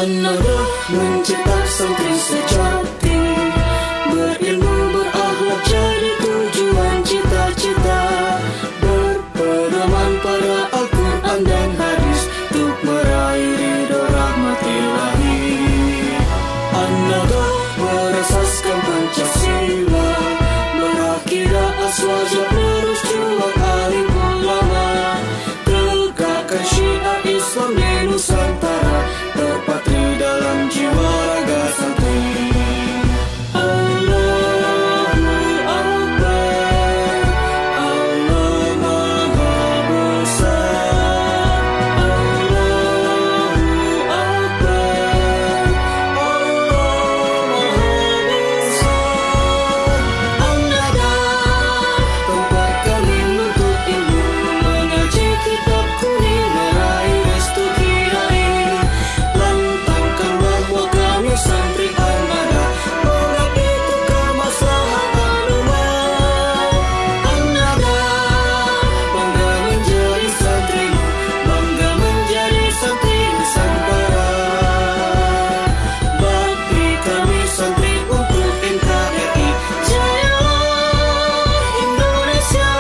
An-Nada mencetak santri sejati, berilmu berakhlak jadi tujuan cita-cita, berpedoman pada Al-Quran dan hadis untuk meraih ridho rahmat ilahi. An-Nada berasaskan Pancasila, berakidah aswaja penerus juang alim ulama, tegakkan syiar Islam di Nusantara, terpatri dalam jiwa raga santri. Allahu Akbar, Allah Maha Besar. Allahu Akbar, Allah Maha Besar. An-Nada tempat kami menuntut ilmu, mengaji kitab kuning, meraih restu kiai, lantangkan bahwa kami santri An-Nada, mengabdi untuk kemaslahatan umat. An-Nada bangga menjadi santri, bangga menjadi santri Nusantara. Bakti kami santri untuk NKRI, jayalah Indonesia,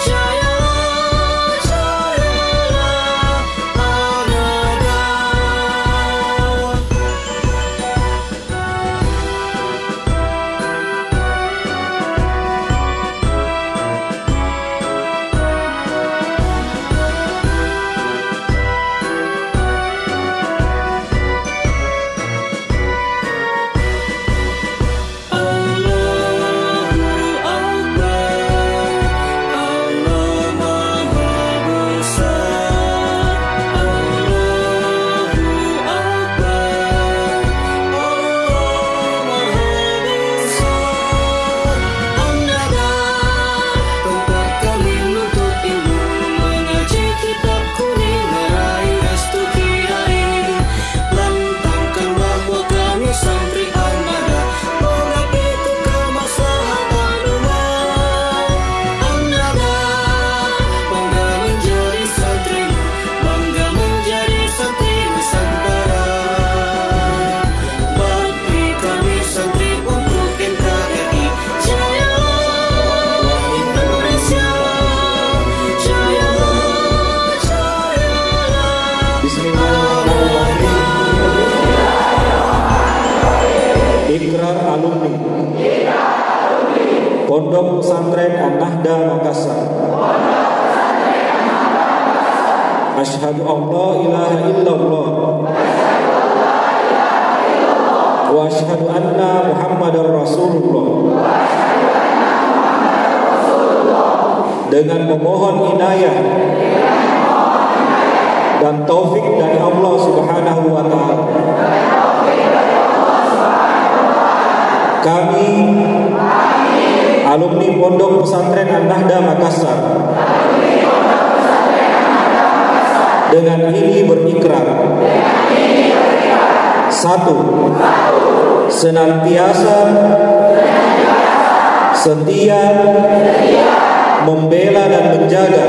jayalah, jayalah An-Nada. Allahu Akbar, Allah Maha Besar. Allahu Akbar, Allah Maha Besar. An-Nada tempat kami menuntut ilmu, mengaji kitab kuning, meraih restu kiai, lantangkan bahwa kami santri An-Nada, mengabdi untuk kemaslahatan umat. An-Nada bangga menjadi santri, bangga menjadi santri Nusantara. Bakti kami santri untuk NKRI, jayalah Indonesia, jayalah, jayalah Bismillahirrahmanirrahim. Ikrar alumni Pondok Pesantren An-Nahda Makassar. Asyhadu an la ilaha illallah wa asyhadu anna Muhammadar Rasulullah. Dengan memohon inayah dan taufik dari Allah Subhanahu wa taala, kami alumni Pondok Pesantren An-Nahda Makassar dengan ini berikrar. 1. Senantiasa setia membela dan menjaga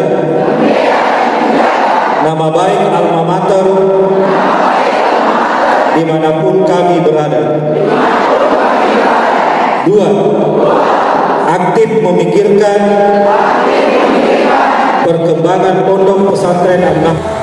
nama baik alma mater dimanapun kami berada. 2. Aktif memikirkan perkembangan Pondok Pesantren An-Nahda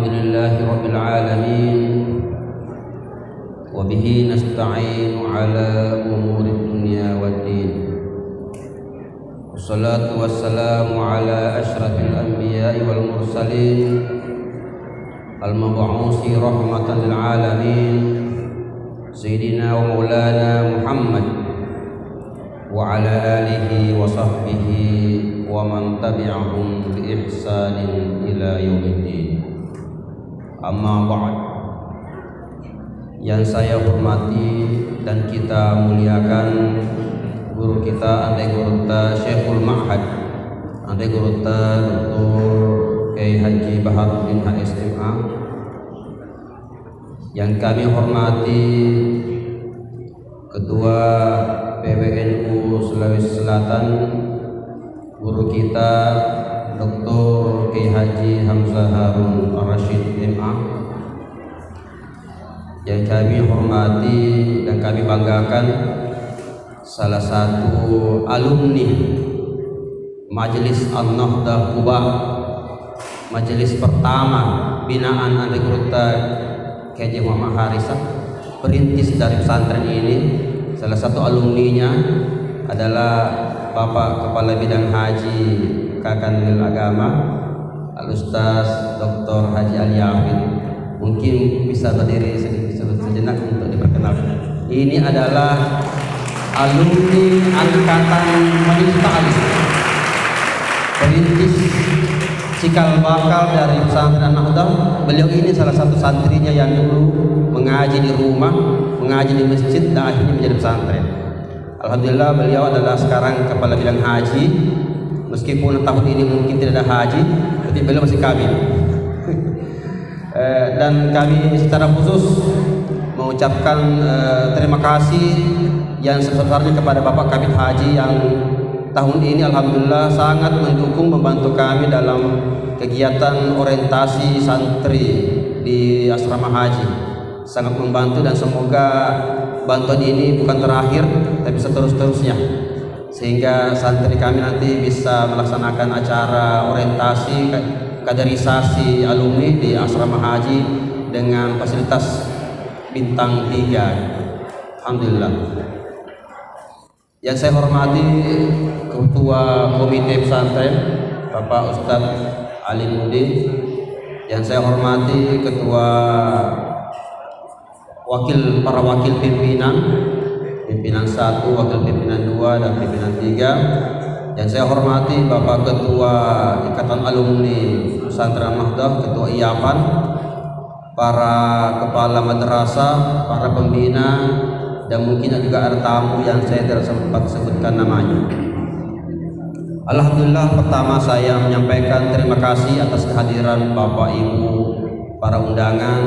Alhamdulillahi Rabbil Alamin. Wabihi nasta'inu ala umuri dunya waddin. Wassalatu wassalamu ala ashrafil anbiya'i wal mursalin, al-mab'usi rahmatan lil alamin, Sayyidina wa maulana Muhammad wa ala alihi wa sahbihi wa man tabi'ahum bi ihsanin ila yaumiddin. Amma ba'd. Yang saya hormati dan kita muliakan guru kita, Ante Guru Syekhul Ma'had, Ante Guru Dr. Kiai Haji Baharuddin HSMA. Yang kami hormati Ketua PWNU Sulawesi Selatan, guru kita Dr. Kiai Haji Hamzah Harun Ar-Rasyid MA. Yang kami hormati dan kami banggakan salah satu alumni Majelis An-Nahdah Quba, majelis pertama binaan Ante Guru Kiai Haji Muhammad Harisah, perintis dari pesantren ini. Salah satu alumninya adalah Bapak Kepala Bidang Haji Kakanwil Agama, Al-Ustaz Dr. Haji Ali-Yafin. Mungkin bisa berdiri sejenak untuk diperkenalkan. Ini adalah alumni angkatan Majelis Ta'lim, perintis cikal bakal dari pesantren An-Nahdah. Beliau ini salah satu santrinya yang dulu mengaji di rumah, mengaji di masjid, dan akhirnya menjadi pesantren. Alhamdulillah beliau adalah sekarang kepala bidang haji. Meskipun tahun ini mungkin tidak ada haji, tapi beliau masih kawin. Dan kami secara khusus mengucapkan terima kasih yang sebesar-besarnya kepada Bapak Kabid Haji yang tahun ini alhamdulillah sangat mendukung, membantu kami dalam kegiatan orientasi santri di asrama haji. Sangat membantu dan semoga bantuan ini bukan terakhir tapi seterus-terusnya, sehingga santri kami nanti bisa melaksanakan acara orientasi kaderisasi alumni di asrama haji dengan fasilitas bintang 3. Alhamdulillah. Yang saya hormati Ketua Komite Pesantren Bapak Ustadz Ali Mudi. Yang saya hormati Ketua para wakil pimpinan 1, wakil pimpinan 2, dan pimpinan 3. Yang saya hormati Bapak Ketua Ikatan Alumni Pesantren An-Nahdah, Ketua IAPAN, para kepala madrasah, para pembina, dan mungkin juga ada tamu yang saya tidak sempat sebutkan namanya. Alhamdulillah, pertama saya menyampaikan terima kasih atas kehadiran Bapak Ibu, para undangan,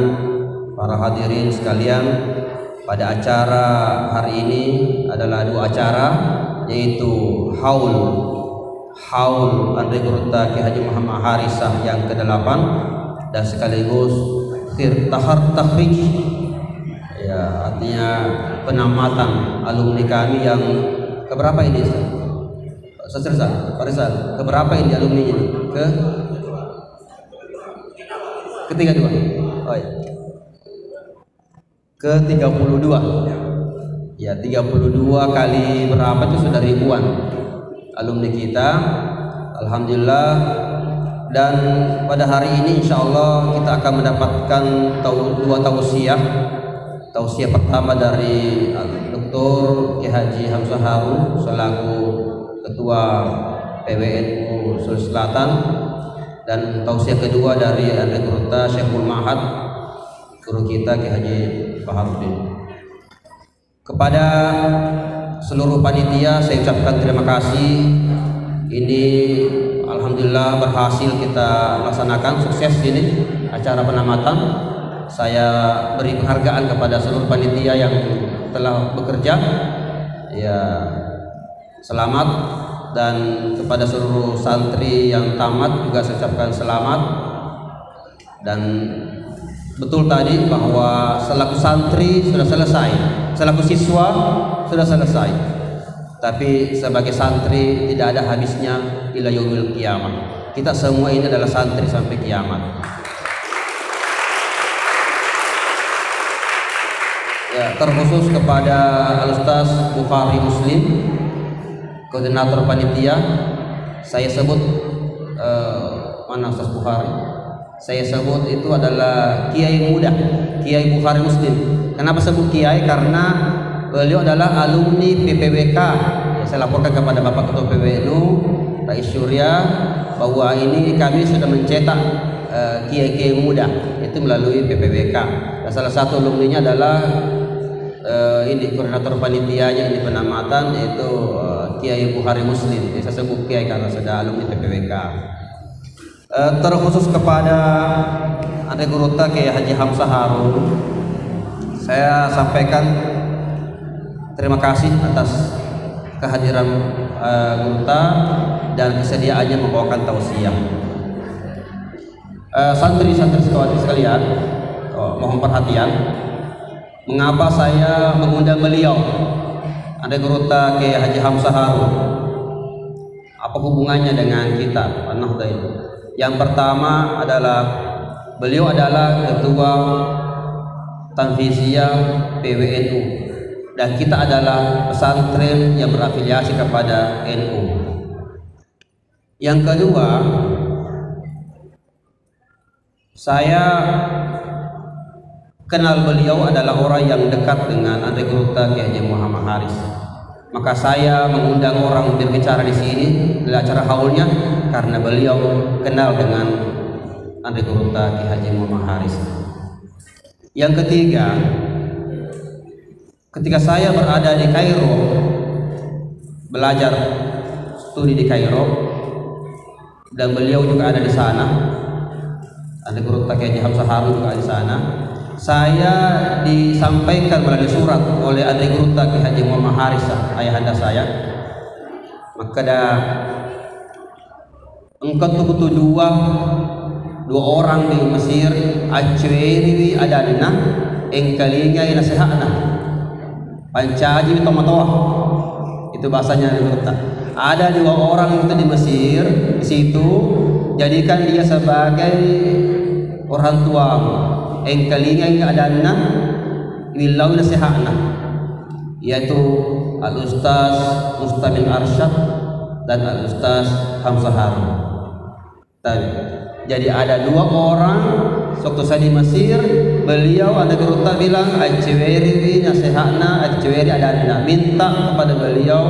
para hadirin sekalian pada acara hari ini. Adalah 2 acara, yaitu haul Ante Guru Kiai Haji Muhammad Harisah yang ke-8 dan sekaligus takhrij, ya, artinya penamatan alumni kami yang keberapa ini? Pak Rizal, keberapa ini alumni ini? Ke-32. Oh ya. Ke-32. Ya, 32 kali berapa itu sudah ribuan alumni kita. Alhamdulillah. Dan pada hari ini insyaallah kita akan mendapatkan 2 tausiah. Tausiah pertama dari Dr. Kiai Haji Hamzah Harun selaku Ketua PWNU Sulawesi Selatan, dan tausiah kedua dari Ante Guru Syekhul Ma'had, guru kita Kiai Haji Baharuddin. Kepada seluruh panitia saya ucapkan terima kasih. Ini alhamdulillah berhasil kita laksanakan, sukses ini acara penamatan. Saya beri penghargaan kepada seluruh panitia yang telah bekerja. Ya, selamat. Dan kepada seluruh santri yang tamat juga saya ucapkan selamat. Dan betul tadi bahwa selaku santri sudah selesai, selaku siswa sudah selesai, tapi sebagai santri tidak ada habisnya ila yaumil qiyamah. Kita semua ini adalah santri sampai kiamat. ya, terkhusus kepada Al-Ustaz Bukhari Muslim, koordinator panitia. Saya sebut mana Ustaz Bukhari? Saya sebut itu adalah kiai muda, Kiai Bukhari Muslim. Kenapa sebut kiai? Karena beliau adalah alumni PPWK. Ya, saya laporkan kepada Bapak Ketua PWNU, Rais Surya, bahwa ini kami sudah mencetak kiai-kiai muda itu melalui PPWK. Dan salah satu alumninya adalah ini koordinator panitianya di Penamatan, yaitu Kiai Bukhari Muslim. Jadi saya sebut kiai karena sudah alumni PPWK. Terkhusus kepada Ade Guruta Kiai Haji Hamzah Harun, saya sampaikan terima kasih atas kehadiran Guruta dan kesediaannya membawakan tausiah. Santri-santri sekalian, mohon perhatian. Mengapa saya mengundang beliau, Ade Guruta Kiai Haji Hamzah Harun? Apa hubungannya dengan kita An-Nahdha ini? Yang pertama adalah beliau adalah ketua Tanfiziyah PWNU dan kita adalah pesantren yang berafiliasi kepada NU. Yang kedua, saya kenal beliau adalah orang yang dekat dengan Ade Guruta Kiai Haji Muhammad Haris. Maka saya mengundang orang berbicara di sini di acara haulnya karena beliau kenal dengan Ade Guruta Kiai Haji Muhammad Haris. Yang ketiga, ketika saya berada di Kairo belajar studi di Kairo dan beliau juga ada di sana, Ade Guruta Kiai Haji Hamzah Harun juga di sana, saya disampaikan melalui surat oleh Ade Guruta Kiai Haji Muhammad Haris, ayahanda saya. Maka engkau butuh dua orang di Mesir, Acweri adana engkalinga inasehana pancaji tomatoa, itu bahasanya Ade Guruta. Ada dua orang itu di Mesir, di situ jadikan dia sebagai orang tuamu. Engkalinga adana willau nasihana, yaitu Al-Ustaz Mustamin Arsyad dan Al-Ustaz Hamzah Harun. Jadi ada dua orang. Waktu saya di Mesir, beliau Ade Guruta bilang Acweri nasihana, Acweri adana, minta kepada beliau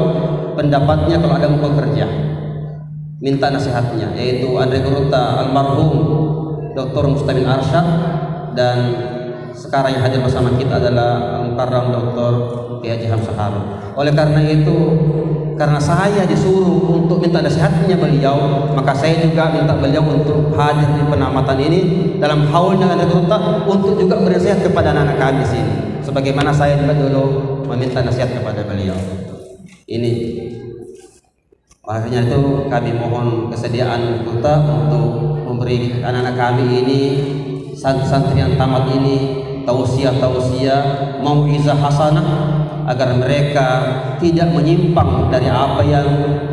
pendapatnya kalau ada mau bekerja, minta nasihatnya, yaitu Ade Guruta almarhum Dr. Mustamin Arsyad, dan sekarang yang hadir bersama kita adalah Mukarram Dr. Kiai Haji Hamzah Harun. Oleh karena itu, karena saya disuruh untuk minta nasihatnya beliau, maka saya juga minta beliau untuk hadir di Penamatan ini dalam haulnya Ade Guruta untuk juga bernasihat kepada anak-anak kami di sini. Sebagaimana saya juga dulu meminta nasihat kepada beliau. Ini makanya itu kami mohon kesediaan Guruta untuk memberi anak-anak kami ini, santri-santri yang tamat ini, tausiah-tausiah, mau'izah hasanah, agar mereka tidak menyimpang dari apa yang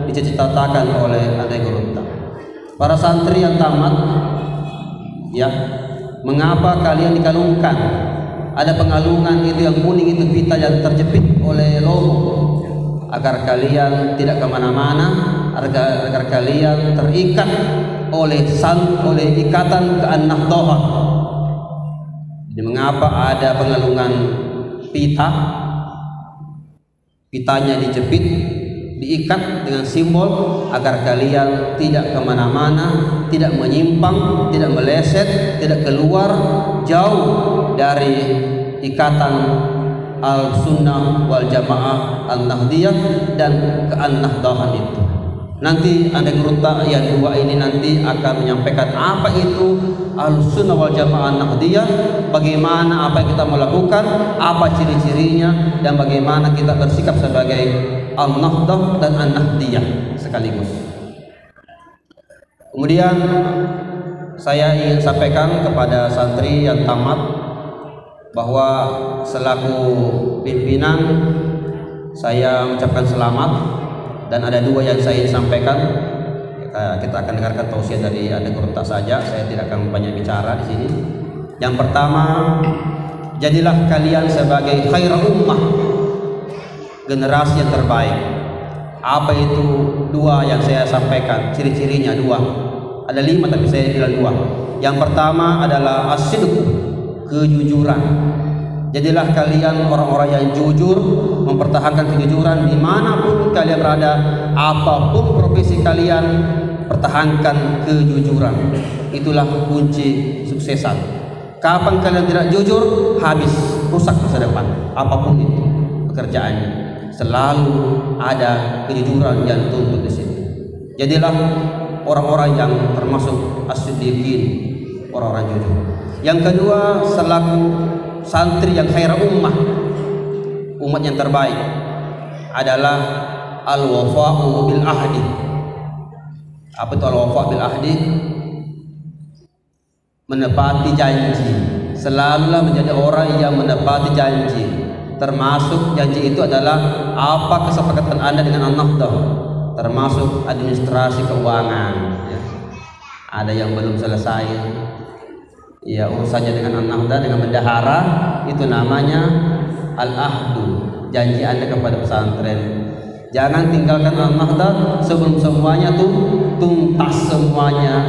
dicita-citakan oleh Ade Guruta. Para santri yang tamat, ya, mengapa kalian dikalungkan? Ada pengalungan itu yang kuning, itu pita yang terjepit oleh logo, agar kalian tidak kemana-mana, agar kalian terikat oleh ikatan An-Nahdha. Jadi mengapa ada pengalungan pitanya dijepit, diikat dengan simbol agar kalian tidak kemana-mana, tidak menyimpang, tidak meleset, tidak keluar jauh dari ikatan Al-Sunnah wal Jamaah An-Nahdhiyah dan ke-An-Nahdhahan itu. Nanti Ade Guruta yang dua ini nanti akan menyampaikan apa itu Al-Sunnah wal Jamaah An-Nahdhiyah, bagaimana apa yang kita melakukan, apa ciri-cirinya, dan bagaimana kita bersikap sebagai Al-Nahdhah dan An-Nahdhiyah sekaligus. Kemudian saya ingin sampaikan kepada santri yang tamat bahwa selaku pimpinan saya mengucapkan selamat, dan ada dua yang saya ingin sampaikan. Kita akan dengarkan tausiah dari Ade Guruta saja, saya tidak akan banyak bicara di sini. Yang pertama, jadilah kalian sebagai khairul ummah, generasi yang terbaik. Apa itu dua yang saya sampaikan? Ciri-cirinya dua. Ada 5 tapi saya bilang 2. Yang pertama adalah as-sidq, kejujuran. Jadilah kalian orang-orang yang jujur, mempertahankan kejujuran dimanapun kalian berada, apapun profesi kalian, pertahankan kejujuran. Itulah kunci suksesan. Kapan kalian tidak jujur, habis, rusak masa depan. Apapun itu pekerjaannya, selalu ada kejujuran yang tuntut di situ. Jadilah orang-orang yang termasuk as-siddiqin, orang-orang jujur. Yang kedua, selaku santri yang khairul ummah, umat yang terbaik, adalah al-wafa'u bil ahdi. Apa itu al-wafa' bil ahdi? Menepati janji. Selalulah menjadi orang yang menepati janji. Termasuk janji itu adalah apa kesepakatan Anda dengan An-Nahdah, termasuk administrasi keuangan, ya. Ada yang belum selesai, ya, urusannya dengan An-Nahdah, dengan bendahara, itu namanya al-ahdu, janji Anda kepada pesantren. Jangan tinggalkan An-Nahdah sebelum semuanya tuntas semuanya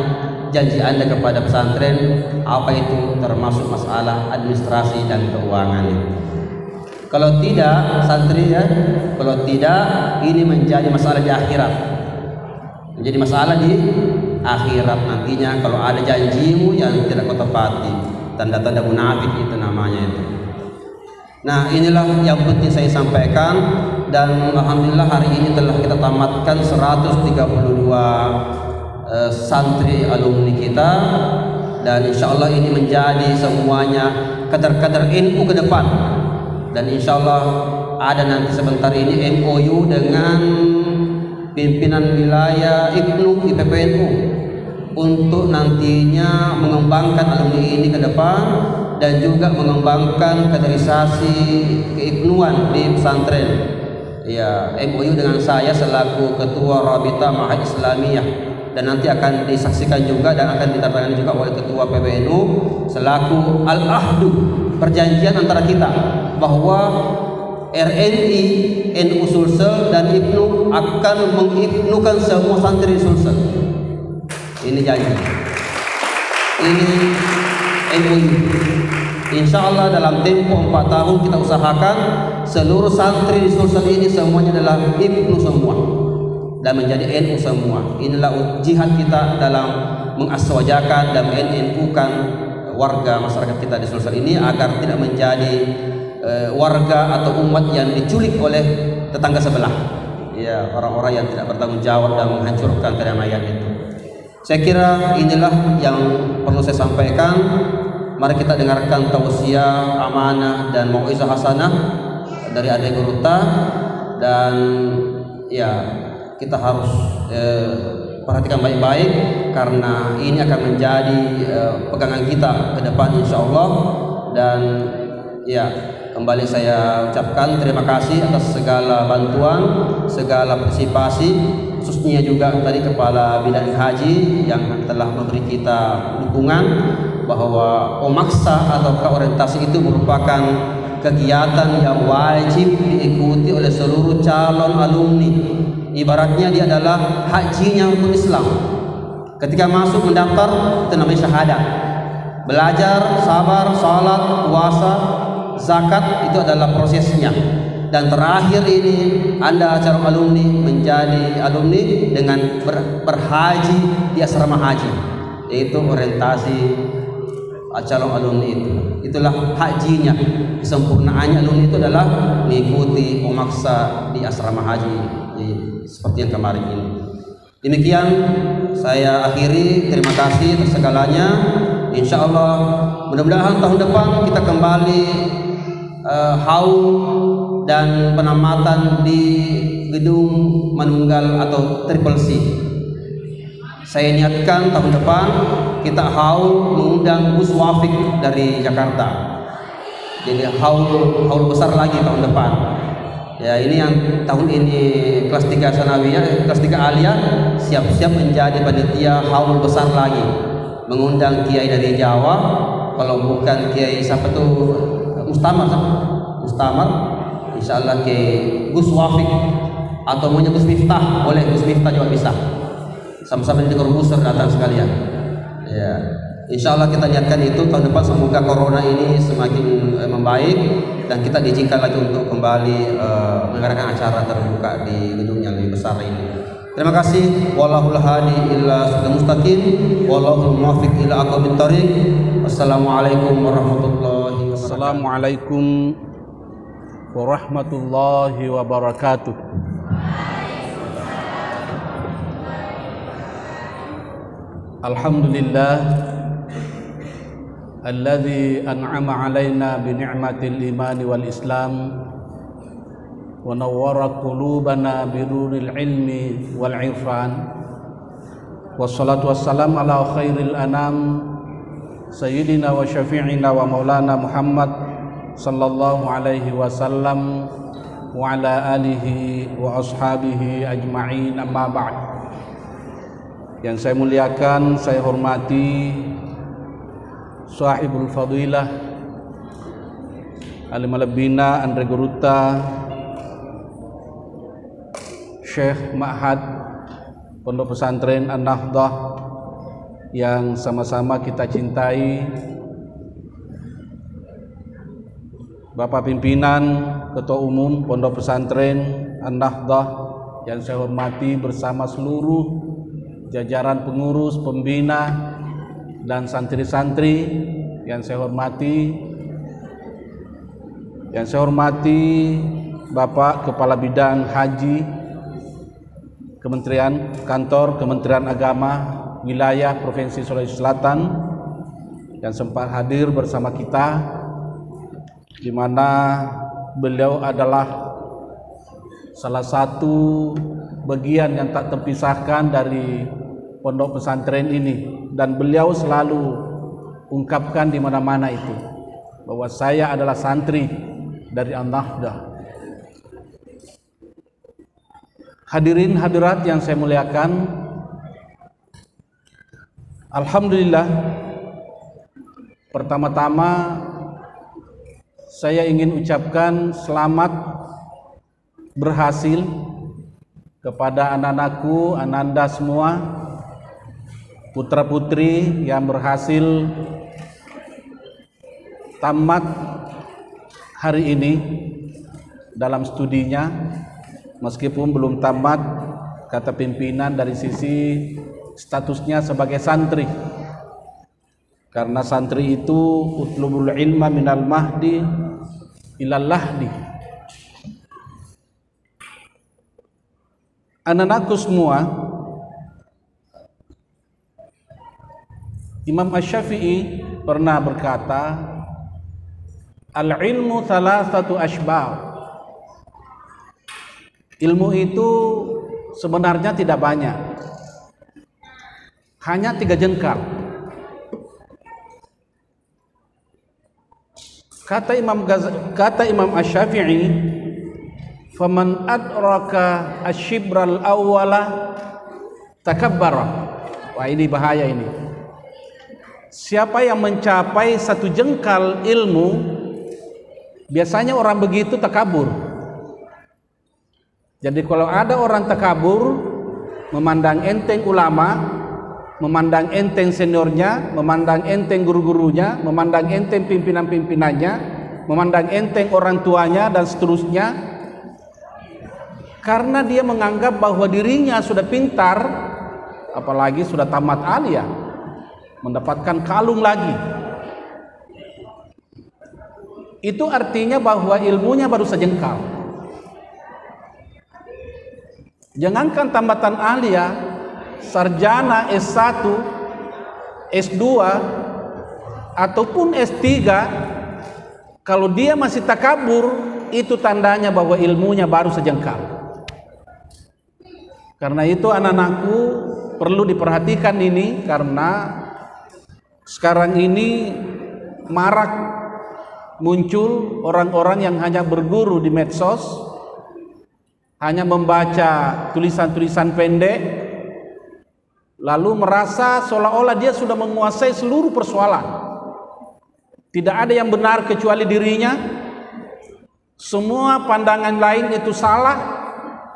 janji Anda kepada pesantren. Apa itu? Termasuk masalah administrasi dan keuangan. Kalau tidak, santri ya, kalau tidak, ini menjadi masalah di akhirat. Menjadi masalah di akhirat nantinya kalau ada janjimu yang tidak kau tepati. Tanda-tanda munafik itu namanya itu. Nah, inilah yang penting saya sampaikan, dan alhamdulillah hari ini telah kita tamatkan 132 santri alumni kita, dan insyaallah ini menjadi semuanya kader-kader NU ke depan. Dan insya Allah ada nanti sebentar ini MOU dengan pimpinan wilayah IPNU, IPPNU, untuk nantinya mengembangkan alumni ini ke depan dan juga mengembangkan kaderisasi keibnuan di pesantren. Ya, MOU dengan saya selaku Ketua Rabita Ma'had Islamiyah, dan nanti akan disaksikan juga dan akan ditandatangani juga oleh Ketua PBNU selaku al-ahdu, perjanjian antara kita bahwa RNI, NU Sulsel dan IPNU akan mengibnukan semua santri Sulsel. Ini janji. Ini MOU. Insya Allah dalam tempo 4 tahun kita usahakan seluruh santri di Sulsel ini semuanya adalah IPNU semua dan menjadi NU semua. Inilah jihad kita dalam mengaswajakan dan men-NU-kan warga masyarakat kita di Sulsel ini agar tidak menjadi warga atau umat yang diculik oleh tetangga sebelah, ya, orang-orang yang tidak bertanggung jawab dan menghancurkan kedamaian itu. Saya kira inilah yang perlu saya sampaikan. Mari kita dengarkan tausiah, amanah dan mau'izah hasanah dari Adik Guruta, dan ya, kita harus perhatikan baik-baik karena ini akan menjadi pegangan kita ke depan insyaallah. Dan ya, kembali saya ucapkan terima kasih atas segala bantuan, segala partisipasi, khususnya juga tadi Kepala Bidang Haji yang telah memberi kita dukungan bahwa omaksa atau orientasi itu merupakan kegiatan yang wajib diikuti oleh seluruh calon alumni. Ibaratnya dia adalah hajinya untuk Islam. Ketika masuk mendaftar itu namanya syahadat. Belajar, sabar, salat, puasa, zakat itu adalah prosesnya. Dan terakhir ini Anda calon alumni menjadi alumni dengan berhaji di asrama haji, yaitu orientasi calon alumni itu. Itulah hajinya, kesempurnaannya alumni itu adalah mengikuti omaksa di asrama haji seperti yang kemarin ini. Demikian saya akhiri, terima kasih atas segalanya. Insya Allah mudah-mudahan tahun depan kita kembali haul dan penamatan di gedung Manunggal atau Triple C. Saya niatkan tahun depan kita haul mengundang Gus Wafik dari Jakarta. Jadi haul besar lagi tahun depan. Ya, ini yang tahun ini kelas 3 sanawiyah, kelas 3 aliyah siap-siap menjadi panitia haul besar lagi. Mengundang kiai dari Jawa, kalau bukan kiai siapa tuh Mustamar insyaallah ke Gus Wafik atau maunya Gus Miftah, boleh Gus Miftah juga bisa. Sama-sama di Korbuser datang sekalian. Ya. Insyaallah kita niatkan itu tahun depan, semoga corona ini semakin membaik dan kita diizinkan lagi untuk kembali mengadakan acara terbuka di gedung yang lebih besar ini. Terima kasih. Wallahul hadi illa siratal mustaqim, wallahul muwaffiq ila aqwamit thoriq. Wassalamualaikum warahmatullahi wabarakatuh. Assalamualaikum warahmatullahi wabarakatuh. Alhamdulillah alladzi an'ama 'alaina bi ni'matil iman wal islam wa nawwara qulubana bi nuril ilmi wal irfan. Wassalatu wassalam ala khairil anam sayyidina wa syafi'ina wa maulana Muhammad sallallahu alaihi wasallam wa ala alihi wa ashabihi ajma'in, amma ba'd. Yang saya muliakan, saya hormati sahibul fadilah Alim Al-Bina Andre Guruta, Syekh Ma'had Pondok Pesantren An-Nahdah yang sama-sama kita cintai, Bapak Pimpinan Ketua Umum Pondok Pesantren An-Nahdah yang saya hormati bersama seluruh jajaran pengurus, pembina, dan santri-santri yang saya hormati. Yang saya hormati Bapak Kepala Bidang Haji Kementerian Agama Wilayah Provinsi Sulawesi Selatan yang sempat hadir bersama kita, di mana beliau adalah salah satu bagian yang tak terpisahkan dari pondok pesantren ini, dan beliau selalu ungkapkan di mana-mana itu bahwa saya adalah santri dari An-Nahdah. Hadirin hadirat yang saya muliakan, alhamdulillah, pertama-tama saya ingin ucapkan selamat berhasil kepada anak-anakku, ananda semua, putra-putri yang berhasil tamat hari ini dalam studinya, meskipun belum tamat kata pimpinan dari sisi statusnya sebagai santri, karena santri itu utlubul ilma minal mahdi ilal lahdi. Anak-anakku semua, Imam Asy-Syafi'i pernah berkata, al-ilmu thalathatu ashbah. Ilmu itu sebenarnya tidak banyak, hanya 3 jengkal. Kata Imam Asy-Syafi'i, faman adraka asyibral awwala takabbara. Wah, ini bahaya ini. Siapa yang mencapai 1 jengkal ilmu, biasanya orang begitu takabur. Jadi kalau ada orang takabur, memandang enteng ulama, memandang enteng seniornya, memandang enteng guru-gurunya, memandang enteng pimpinan-pimpinannya, memandang enteng orang tuanya dan seterusnya, karena dia menganggap bahwa dirinya sudah pintar, apalagi sudah tamat aliyah, mendapatkan kalung lagi. Itu artinya bahwa ilmunya baru sejengkal. Jangankan tambatan aliyah, sarjana S1, S2 ataupun S3, kalau dia masih takabur, itu tandanya bahwa ilmunya baru sejengkal. Karena itu anak-anakku perlu diperhatikan ini, karena sekarang ini marak muncul orang-orang yang hanya berguru di medsos, hanya membaca tulisan-tulisan pendek, lalu merasa seolah-olah dia sudah menguasai seluruh persoalan. Tidak ada yang benar kecuali dirinya. Semua pandangan lain itu salah,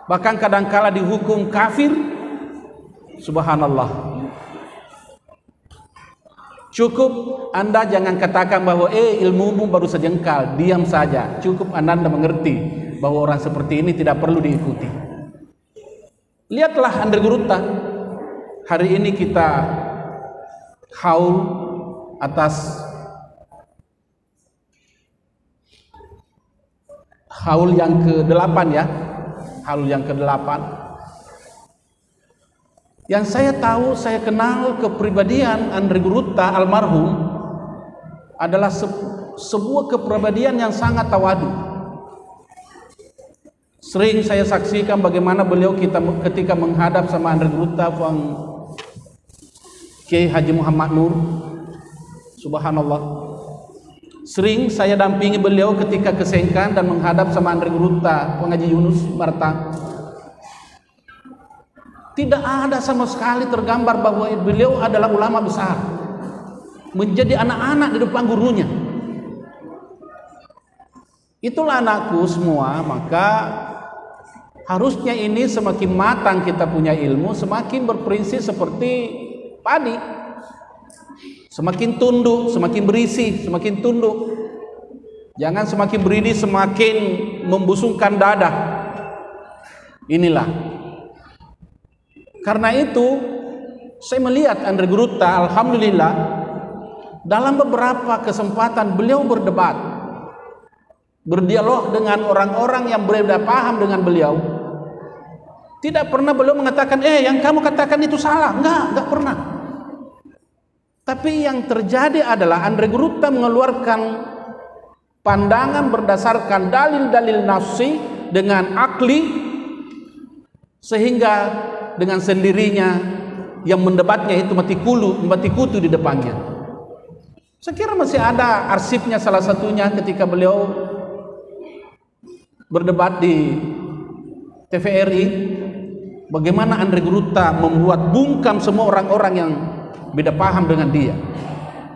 bahkan kadangkala dihukum kafir. Subhanallah. Cukup Anda jangan katakan bahwa ilmumu baru sejengkal, diam saja. Cukup Anda mengerti bahwa orang seperti ini tidak perlu diikuti. Lihatlah Andre Guruta. Hari ini kita haul atas haul yang ke-8 ya. Haul yang ke-8. Yang saya tahu, saya kenal kepribadian Andre Guruta almarhum adalah sebuah kepribadian yang sangat tawadu. Sering saya saksikan bagaimana beliau ketika menghadap sama Andre Guruta Kiai Haji Muhammad Nur. Subhanallah. Sering saya dampingi beliau ketika kesengkan dan menghadap sama Andre Guruta Haji Yunus Marta. Tidak ada sama sekali tergambar bahwa beliau adalah ulama besar, menjadi anak-anak di depan gurunya. Itulah anakku semua. Maka harusnya ini semakin matang kita punya ilmu, semakin berprinsip seperti padi, semakin tunduk, semakin berisi, semakin tunduk. Jangan semakin beridi semakin membusungkan dada. Inilah. Karena itu saya melihat Andre Guruta alhamdulillah dalam beberapa kesempatan beliau berdebat, berdialog dengan orang-orang yang berbeda paham dengan beliau. Tidak pernah beliau mengatakan yang kamu katakan itu salah. Enggak pernah. Tapi yang terjadi adalah Andre Guruta mengeluarkan pandangan berdasarkan dalil-dalil nafsi dengan akli, sehingga dengan sendirinya yang mendebatnya itu mati kutu di depannya. Saya kira masih ada arsipnya, salah satunya ketika beliau berdebat di TVRI, bagaimana Andre Guruta membuat bungkam semua orang-orang yang beda paham dengan dia.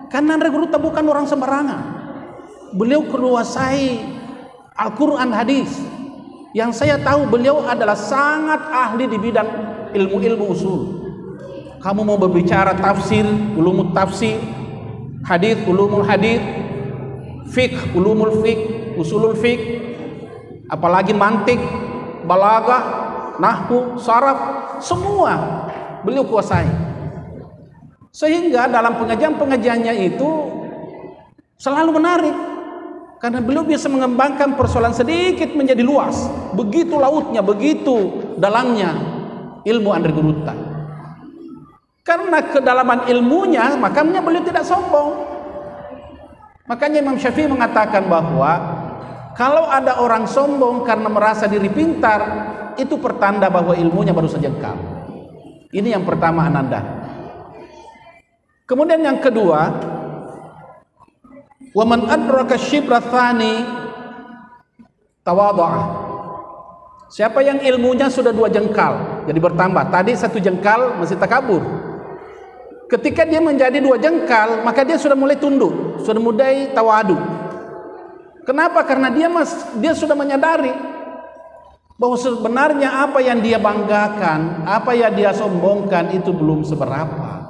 Karena Andre Guruta bukan orang sembarangan. Beliau kuasai Al-Quran, hadis. Yang saya tahu beliau adalah sangat ahli di bidang ilmu-ilmu usul. Kamu mau berbicara tafsir, ulumul tafsir, hadis, ulumul hadis, fiqh, ulumul fiqh, usulul fiqh, apalagi mantik, balaghah, nahwu, saraf, semua beliau kuasai. Sehingga dalam pengajian-pengajiannya itu selalu menarik, karena beliau bisa mengembangkan persoalan sedikit menjadi luas. Begitu lautnya, begitu dalamnya ilmu Andre Guruta. Karena kedalaman ilmunya, makanya beliau tidak sombong. Makanya Imam Syafi'i mengatakan bahwa kalau ada orang sombong karena merasa diri pintar, itu pertanda bahwa ilmunya baru sejengkal. Ini yang pertama Ananda. Kemudian yang kedua, wa man adraka syibra tsani tawadhu'a. Siapa yang ilmunya sudah 2 jengkal, jadi bertambah. Tadi 1 jengkal masih takabur. Ketika dia menjadi 2 jengkal, maka dia sudah mulai tunduk, sudah mulai tawadu. Kenapa? Karena dia sudah menyadari bahwa sebenarnya apa yang dia banggakan, apa yang dia sombongkan itu belum seberapa.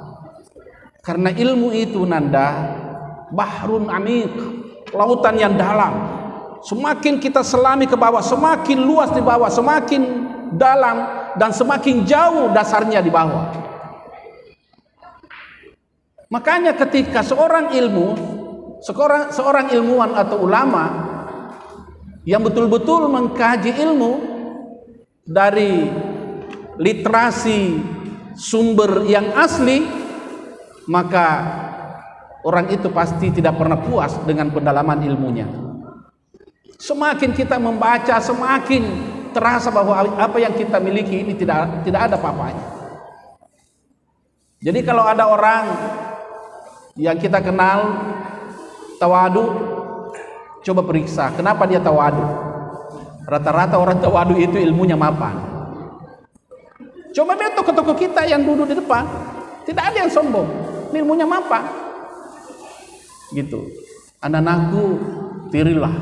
Karena ilmu itu Nanda bahrun amik, lautan yang dalam. Semakin kita selami ke bawah, semakin luas di bawah, semakin dalam, dan semakin jauh dasarnya di bawah. Makanya ketika seorang ilmuwan atau ulama yang betul-betul mengkaji ilmu dari literasi sumber yang asli, maka orang itu pasti tidak pernah puas dengan pendalaman ilmunya. Semakin kita membaca, semakin terasa bahwa apa yang kita miliki ini tidak ada apa-apanya. Jadi kalau ada orang yang kita kenal tawadu, coba periksa kenapa dia tawadu. Rata-rata orang tawadu itu ilmunya mapan. Coba lihat toko-toko kita yang duduk di depan, tidak ada yang sombong, ilmunya mapan. Gitu. anak-anakku, tirilah.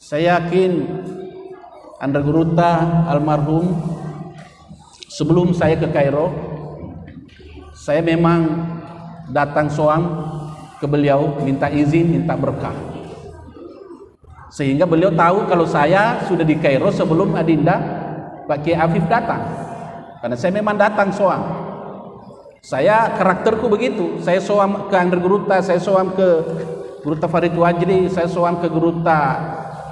Saya yakin Anda Guruta almarhum sebelum saya ke Kairo, saya memang datang soam ke beliau, minta izin, minta berkah. Sehingga beliau tahu kalau saya sudah di Kairo sebelum Adinda Pak Kiai Afif datang. Karena saya memang datang soam. Saya karakterku begitu. Saya soam ke Anda Guruta, saya soam ke Guruta Farid Wajri, saya soam ke Guruta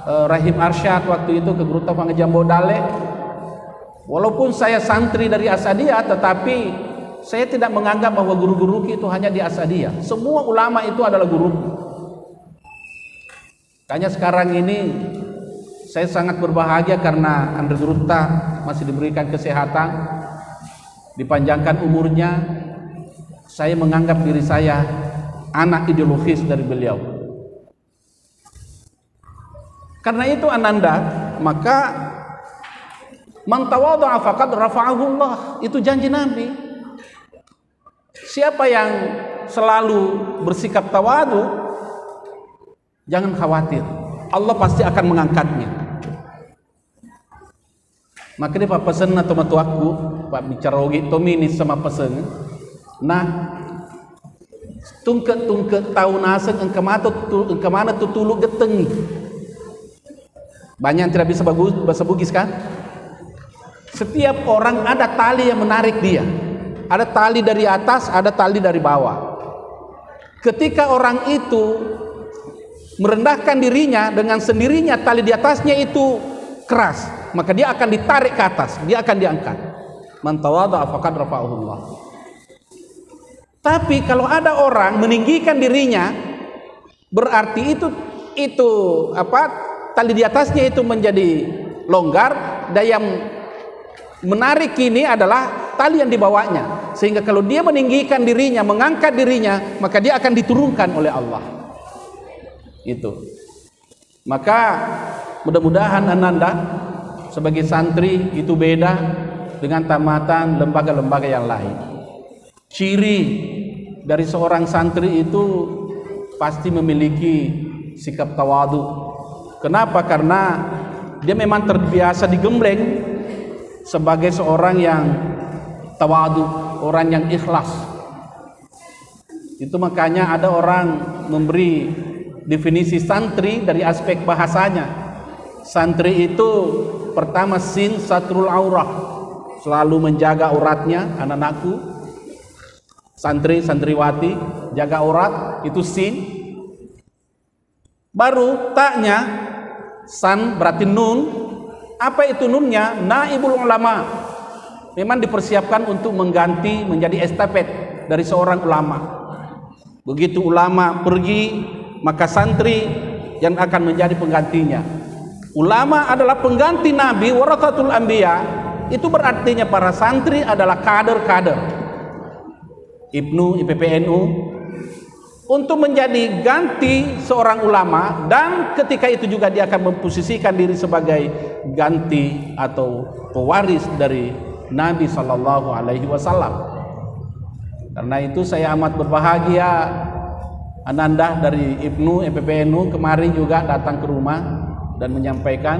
Rahim Arsyad waktu itu, ke Guruta Pangejambo Dale. Walaupun saya santri dari Asadiyah, tetapi saya tidak menganggap bahwa guru-guru itu hanya di Asadiyah. Semua ulama itu adalah guru. Makanya sekarang ini saya sangat berbahagia karena Anda Guruta masih diberikan kesehatan, dipanjangkan umurnya. Saya menganggap diri saya anak ideologis dari beliau. Karena itu Ananda, maka man tawadha'a faqad rafa'ahu Allah, itu janji Nabi. Siapa yang selalu bersikap tawadu, jangan khawatir, Allah pasti akan mengangkatnya. Maka dia Pak pesen atau matuaku, Pak bicara ogi tomini sama pesen. Nah, tungke tahu nasen engke mana tu tulu getengi. Banyak yang tidak bisa bahasa Bugis kan? Setiap orang ada tali yang menarik dia. Ada tali dari atas, ada tali dari bawah. Ketika orang itu merendahkan dirinya, dengan sendirinya tali di atasnya itu keras, maka dia akan ditarik ke atas, dia akan diangkat. Man tawadha'a faqad rafa'ahu Allah. Tapi kalau ada orang meninggikan dirinya, berarti itu tali di atasnya itu menjadi longgar, dan yang menarik ini adalah tali yang dibawanya. Sehingga kalau dia meninggikan dirinya, mengangkat dirinya, maka dia akan diturunkan oleh Allah. Itu. Maka mudah-mudahan Ananda sebagai santri itu beda dengan tamatan lembaga-lembaga yang lain. Ciri dari seorang santri itu pasti memiliki sikap tawadu. Kenapa? Karena dia memang terbiasa digembleng sebagai seorang yang tawadu, orang yang ikhlas. Itu makanya ada orang memberi definisi santri dari aspek bahasanya. Santri itu pertama sin satrul aurah, selalu menjaga auratnya. Anak-anakku santri santriwati jaga aurat, itu sin. Baru taknya san berarti nun. Apa itu nunnya? Naibul ulama, memang dipersiapkan untuk mengganti, menjadi estafet dari seorang ulama. Begitu ulama pergi, maka santri yang akan menjadi penggantinya. Ulama adalah pengganti Nabi, warathatul anbiya. Itu berartinya para santri adalah kader-kader IPNU, IPPNU, untuk menjadi ganti seorang ulama, dan ketika itu juga dia akan memposisikan diri sebagai ganti atau pewaris dari Nabi Sallallahu Alaihi Wasallam. Karena itu saya amat berbahagia Ananda dari IPNU, IPPNU kemarin juga datang ke rumah dan menyampaikan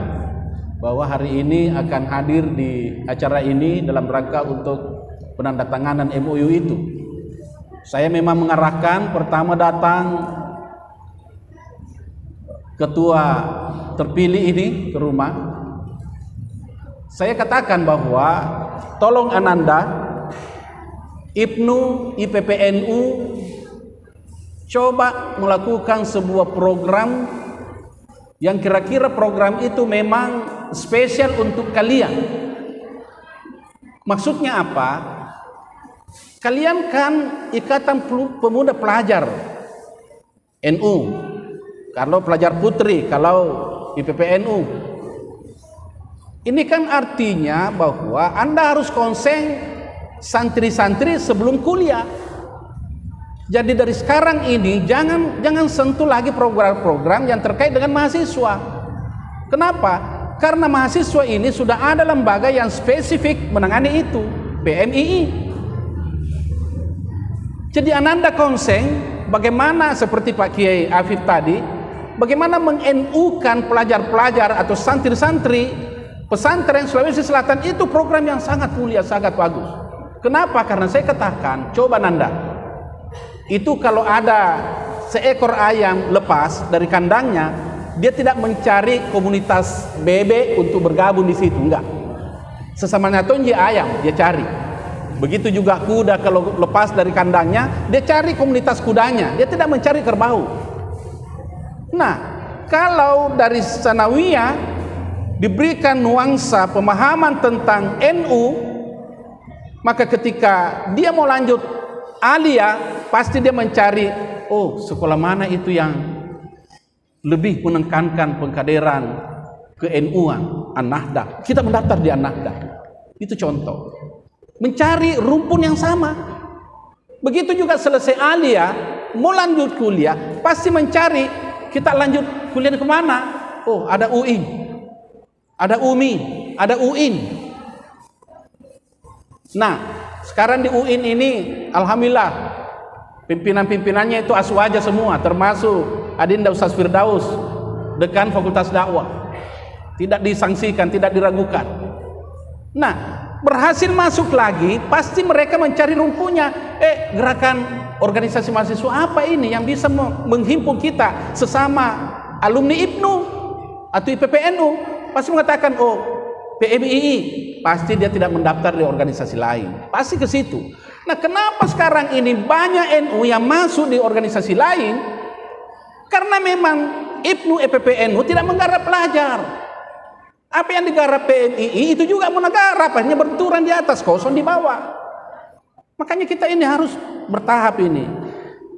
bahwa hari ini akan hadir di acara ini dalam rangka untuk penandatanganan MOU itu. Saya memang mengarahkan pertama datang ketua terpilih ini ke rumah. Saya katakan bahwa tolong Ananda, IPNU, IPPNU coba melakukan sebuah program yang kira-kira program itu memang spesial untuk kalian. Maksudnya apa? Kalian kan Ikatan Pemuda Pelajar NU, kalau pelajar putri, kalau IPPNU. Ini kan artinya bahwa Anda harus konsen santri-santri sebelum kuliah. Jadi dari sekarang ini jangan sentuh lagi program-program yang terkait dengan mahasiswa. Kenapa? Karena mahasiswa ini sudah ada lembaga yang spesifik menangani itu, BMII. Jadi Ananda konsen bagaimana seperti Pak Kiai Afif tadi, bagaimana meng-NU-kan pelajar-pelajar atau santri-santri pesantren Sulawesi Selatan. Itu program yang sangat mulia, sangat bagus. Kenapa? Karena saya katakan, coba Nanda, itu kalau ada seekor ayam lepas dari kandangnya, dia tidak mencari komunitas bebek untuk bergabung di situ, enggak. Sesamanya tonji ayam dia cari. Begitu juga kuda kalau lepas dari kandangnya, dia cari komunitas kudanya, dia tidak mencari kerbau. Nah, kalau dari sanawiyah diberikan nuansa pemahaman tentang NU, maka ketika dia mau lanjut aliyah, pasti dia mencari, oh sekolah mana itu yang lebih menekankan pengkaderan ke NU-an, An-Nahdah. Kita mendaftar di An-Nahdah. Itu contoh. Mencari rumpun yang sama. Begitu juga selesai aliyah, mau lanjut kuliah, pasti mencari, kita lanjut kuliah ke mana? Oh, ada UIN, ada UMI, ada UIN. Nah, sekarang di UIN ini, alhamdulillah, pimpinan-pimpinannya itu aswaja semua, termasuk Adinda Ustaz Firdaus, dekan Fakultas Dakwah. Tidak disangsikan, tidak diragukan. Nah, berhasil masuk lagi, pasti mereka mencari rumpunya. Gerakan organisasi mahasiswa apa ini yang bisa menghimpun kita sesama alumni IPNU atau IPPNU? Pasti mengatakan, oh, PMII, pasti dia tidak mendaftar di organisasi lain. Pasti ke situ. Nah, kenapa sekarang ini banyak NU yang masuk di organisasi lain? Karena memang IPNU, EPPNU tidak menggarap pelajar. Apa yang digarap PMII itu juga mau garap, hanya berturan di atas, kosong di bawah. Makanya kita ini harus bertahap ini.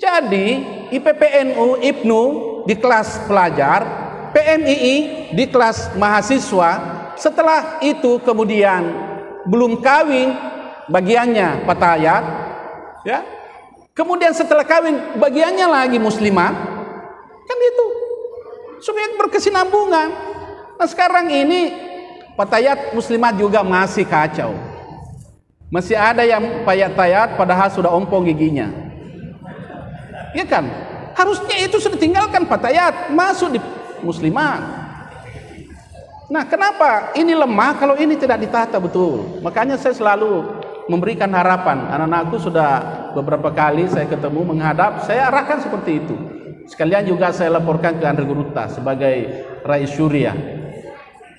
Jadi IPPNU, IPNU di kelas pelajar, PMII di kelas mahasiswa. Setelah itu kemudian belum kawin bagiannya patayat, ya. Kemudian setelah kawin bagiannya lagi muslimat, kan itu supaya berkesinambungan. Nah sekarang ini patayat muslimat juga masih kacau, masih ada yang payat-tayat padahal sudah ompong giginya, ya kan? Harusnya itu sudah tinggalkan patayat, masuk di muslimat. Nah, kenapa ini lemah kalau ini tidak ditata betul? Makanya saya selalu memberikan harapan. Anak-anakku sudah beberapa kali saya ketemu menghadap, saya arahkan seperti itu. Sekalian juga saya laporkan ke Andre Guruta sebagai Rais Syuriah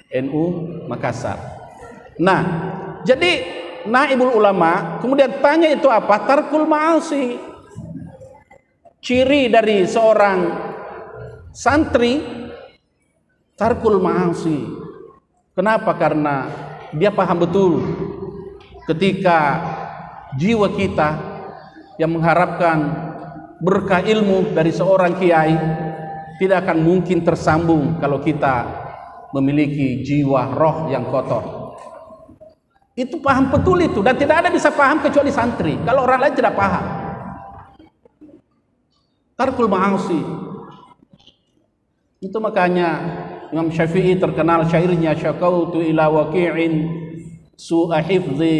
NU Makassar. Nah, jadi Naibul Ulama kemudian tanya itu apa? Tarkul ma'asi. Ciri dari seorang santri, tarkul ma'asi. Kenapa? Karena dia paham betul ketika jiwa kita yang mengharapkan berkah ilmu dari seorang kiai tidak akan mungkin tersambung kalau kita memiliki jiwa roh yang kotor. Itu paham betul itu, dan tidak ada bisa paham kecuali santri. Kalau orang lain tidak paham. Tarkul ma'asi. Itu makanya Imam Syafi'i terkenal syairnya, syakautu ila waqi'in su'a hifzi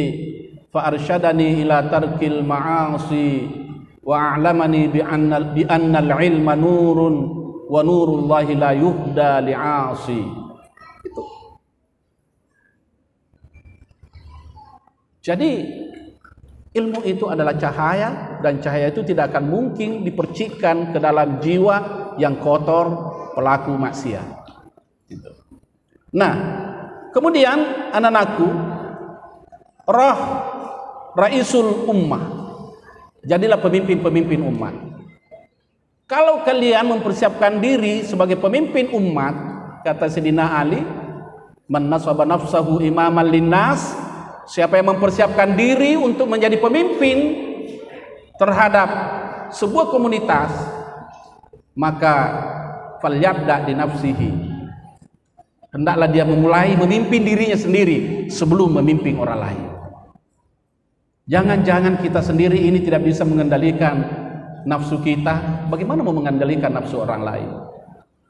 fa arsyadani ila tarkil ma'asi wa a'lamani bi anna al-ilma nurun wa nurullahi la yuhda li'asi. Itu. Jadi ilmu itu adalah cahaya, dan cahaya itu tidak akan mungkin dipercikkan ke dalam jiwa yang kotor pelaku maksiat. Gitu. Nah, kemudian anak-anakku, roh raisul ummah, jadilah pemimpin-pemimpin umat. Kalau kalian mempersiapkan diri sebagai pemimpin umat, kata Sayyidina Ali, man nasaba nafsahu imaman linnas, siapa yang mempersiapkan diri untuk menjadi pemimpin terhadap sebuah komunitas, maka falyabda di nafsihi, hendaklah dia memulai memimpin dirinya sendiri sebelum memimpin orang lain. Jangan-jangan kita sendiri ini tidak bisa mengendalikan nafsu kita, bagaimana mau mengendalikan nafsu orang lain?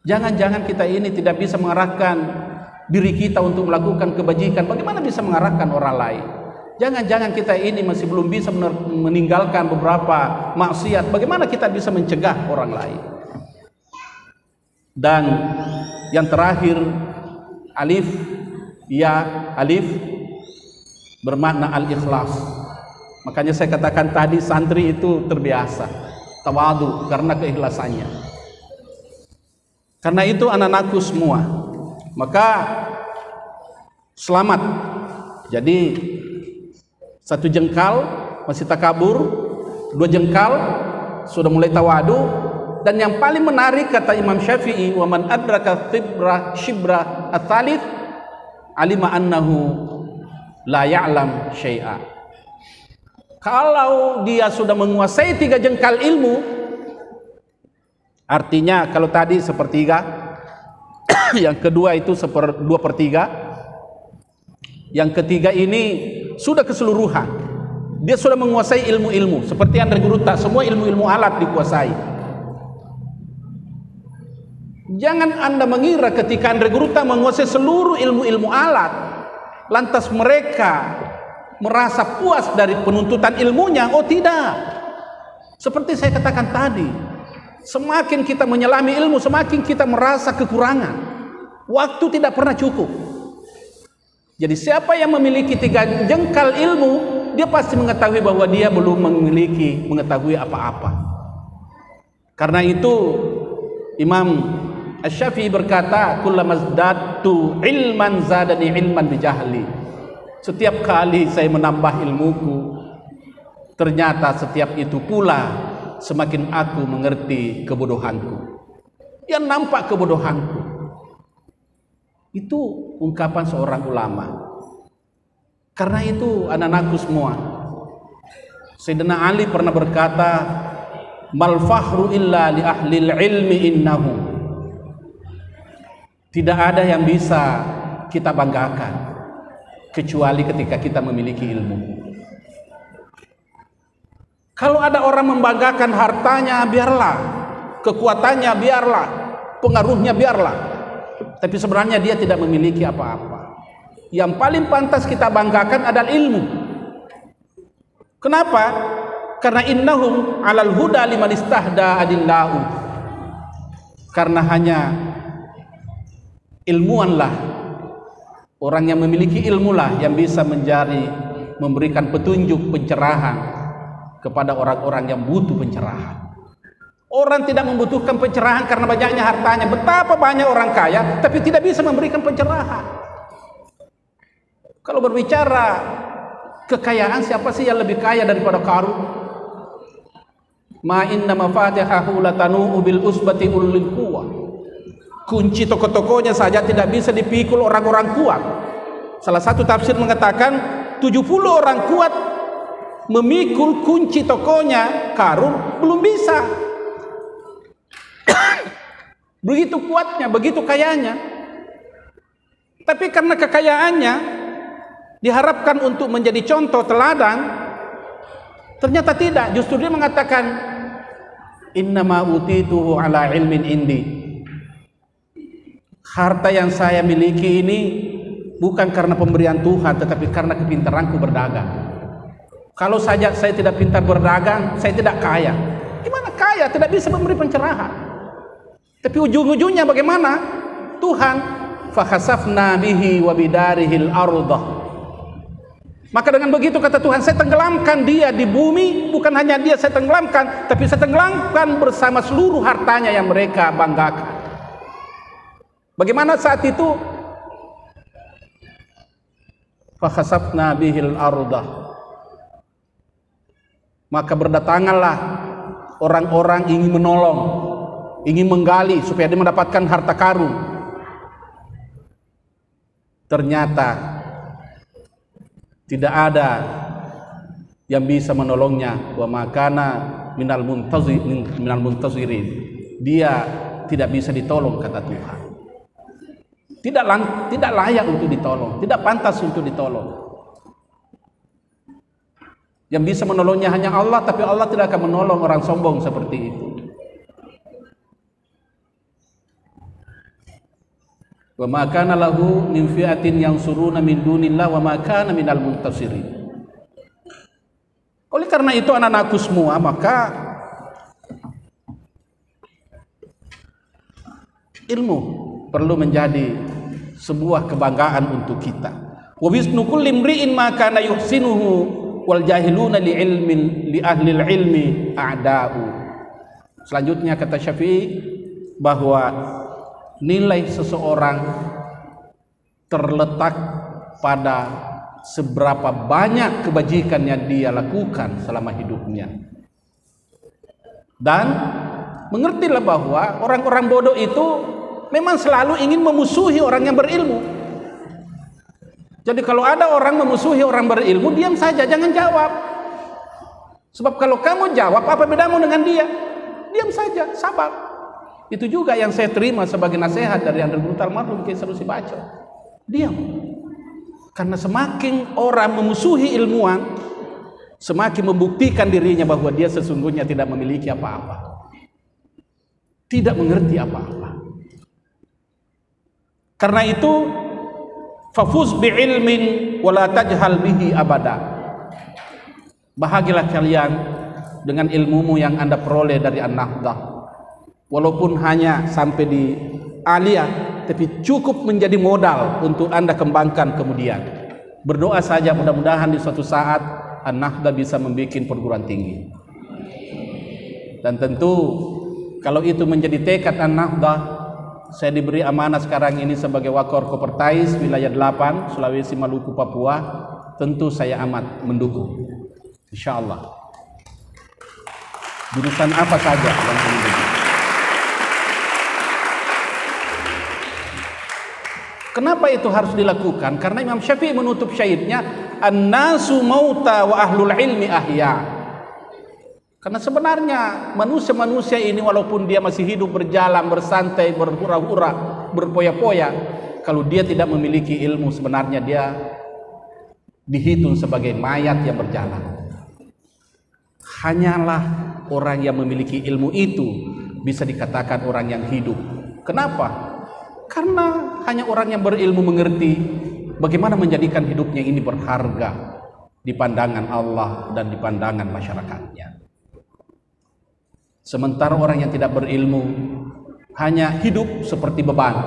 Jangan-jangan kita ini tidak bisa mengarahkan diri kita untuk melakukan kebajikan, bagaimana bisa mengarahkan orang lain? Jangan-jangan kita ini masih belum bisa meninggalkan beberapa maksiat. Bagaimana kita bisa mencegah orang lain? Dan yang terakhir, alif, ya, alif bermakna al-ikhlas. Makanya saya katakan tadi santri itu terbiasa tawadu karena keikhlasannya. Karena itu anak-anakku semua, maka selamat. Jadi 1 jengkal masih takabur, 2 jengkal sudah mulai tawadu, dan yang paling menarik kata Imam Syafi'i, wa man adraka shibra ats-tsalits alima annahu la ya'lam syai'a. Kalau dia sudah menguasai 3 jengkal ilmu, artinya kalau tadi 1/3, yang kedua itu 2/3, yang ketiga ini sudah keseluruhan. Dia sudah menguasai ilmu-ilmu seperti Andre Guruta, semua ilmu-ilmu alat dikuasai. Jangan Anda mengira ketika Andre Guruta menguasai seluruh ilmu-ilmu alat, lantas mereka merasa puas dari penuntutan ilmunya. Oh tidak. Seperti saya katakan tadi, semakin kita menyelami ilmu, semakin kita merasa kekurangan. Waktu tidak pernah cukup. Jadi siapa yang memiliki 3 jengkal ilmu, dia pasti mengetahui bahwa dia belum mengetahui apa-apa. Karena itu Imam Asy-Syafi'i berkata, kullamazdadtu ilman zadani ilman bijahli. Setiap kali saya menambah ilmuku, ternyata setiap itu pula semakin aku mengerti kebodohanku. Yang nampak kebodohanku. Itu ungkapan seorang ulama. Karena itu anak-anakku semua, Sayyidina Ali pernah berkata, mal fakhru illa li ahlil ilmi innahu. Tidak ada yang bisa kita banggakan kecuali ketika kita memiliki ilmu. Kalau ada orang membanggakan hartanya, biarlah, kekuatannya biarlah, pengaruhnya biarlah, tapi sebenarnya dia tidak memiliki apa-apa. Yang paling pantas kita banggakan adalah ilmu. Kenapa? Karena innahum alal huda liman istahda adillahu. Karena hanya ilmuanlah, orang yang memiliki ilmulah yang bisa memberikan petunjuk, pencerahan kepada orang-orang yang butuh pencerahan. Orang tidak membutuhkan pencerahan karena banyaknya hartanya. Betapa banyak orang kaya tapi tidak bisa memberikan pencerahan. Kalau berbicara kekayaan, siapa sih yang lebih kaya daripada Qarun? Ma inna mafatihahu latanu bil usbati ulil quwwah. Kunci toko-tokonya saja tidak bisa dipikul orang-orang kuat. Salah satu tafsir mengatakan 70 orang kuat memikul kunci tokonya Qarun belum bisa. Begitu kuatnya, begitu kayanya. Tapi karena kekayaannya diharapkan untuk menjadi contoh teladan, ternyata tidak. Justru dia mengatakan innama utituhu ala ilmin indi. Harta yang saya miliki ini bukan karena pemberian Tuhan, tetapi karena kepintaranku berdagang. Kalau saja saya tidak pintar berdagang, saya tidak kaya. Gimana kaya? Tidak bisa memberi pencerahan. Tapi ujung-ujungnya bagaimana? Tuhan fakhasafna bihi wa bidarihil ardah. Maka dengan begitu kata Tuhan, saya tenggelamkan dia di bumi. Bukan hanya dia saya tenggelamkan, tapi saya tenggelamkan bersama seluruh hartanya yang mereka banggakan. Bagaimana saat itu? Fakhasafna bihil ardah. Maka berdatanganlah orang-orang ingin menolong, ingin menggali supaya dia mendapatkan harta karun. Ternyata tidak ada yang bisa menolongnya. Wa makana minal muntazirin. Dia tidak bisa ditolong kata Tuhan. Tidak layak untuk ditolong, tidak pantas untuk ditolong. Yang bisa menolongnya hanya Allah, tapi Allah tidak akan menolong orang sombong seperti itu. Wa ma kana lahu min fi'atin yansuruna min dunillah wa ma kana minal muntasirin. Oleh karena itu anak-anakku semua, maka ilmu perlu menjadi sebuah kebanggaan untuk kita. Wa bisnu kulli imri'in ma kana yuhsinuhu wal jahiluna li ahli ilmi a'da'u. Selanjutnya kata Syafi'i bahwa nilai seseorang terletak pada seberapa banyak kebajikan yang dia lakukan selama hidupnya. Dan mengertilah bahwa orang-orang bodoh itu memang selalu ingin memusuhi orang yang berilmu. Jadi kalau ada orang memusuhi orang berilmu, diam saja, jangan jawab. Sebab kalau kamu jawab, apa bedamu dengan dia? Diam saja, sabar. Itu juga yang saya terima sebagai nasihat dari Andri Guru almarhum Kiai Sanusi Baco. Diam. Karena semakin orang memusuhi ilmuwan, semakin membuktikan dirinya bahwa dia sesungguhnya tidak memiliki apa-apa, tidak mengerti apa-apa. Karena itu, fafuz bi'ilmin wala tajhal bihi abada. Bahagialah kalian dengan ilmumu yang Anda peroleh dari An-Nahdah. Walaupun hanya sampai di aliyah, tapi cukup menjadi modal untuk Anda kembangkan kemudian. Berdoa saja, mudah-mudahan di suatu saat An-Nahdah bisa membuat perguruan tinggi. Dan tentu kalau itu menjadi tekad An-Nahdah, saya diberi amanah sekarang ini sebagai Wakor Kopertais wilayah 8 Sulawesi, Maluku, Papua, tentu saya amat mendukung, insyaallah. Jurusan apa saja yang penting. Kenapa itu harus dilakukan? Karena Imam Syafi'i menutup syairnya, an-nasu mauta wa ahlul ilmi ahya. Karena sebenarnya manusia-manusia ini walaupun dia masih hidup berjalan, bersantai, berhura-hura, berpoya-poya, kalau dia tidak memiliki ilmu sebenarnya dia dihitung sebagai mayat yang berjalan. Hanyalah orang yang memiliki ilmu itu bisa dikatakan orang yang hidup. Kenapa? Karena hanya orang yang berilmu mengerti bagaimana menjadikan hidupnya ini berharga di pandangan Allah dan di pandangan masyarakatnya. Sementara orang yang tidak berilmu hanya hidup seperti beban.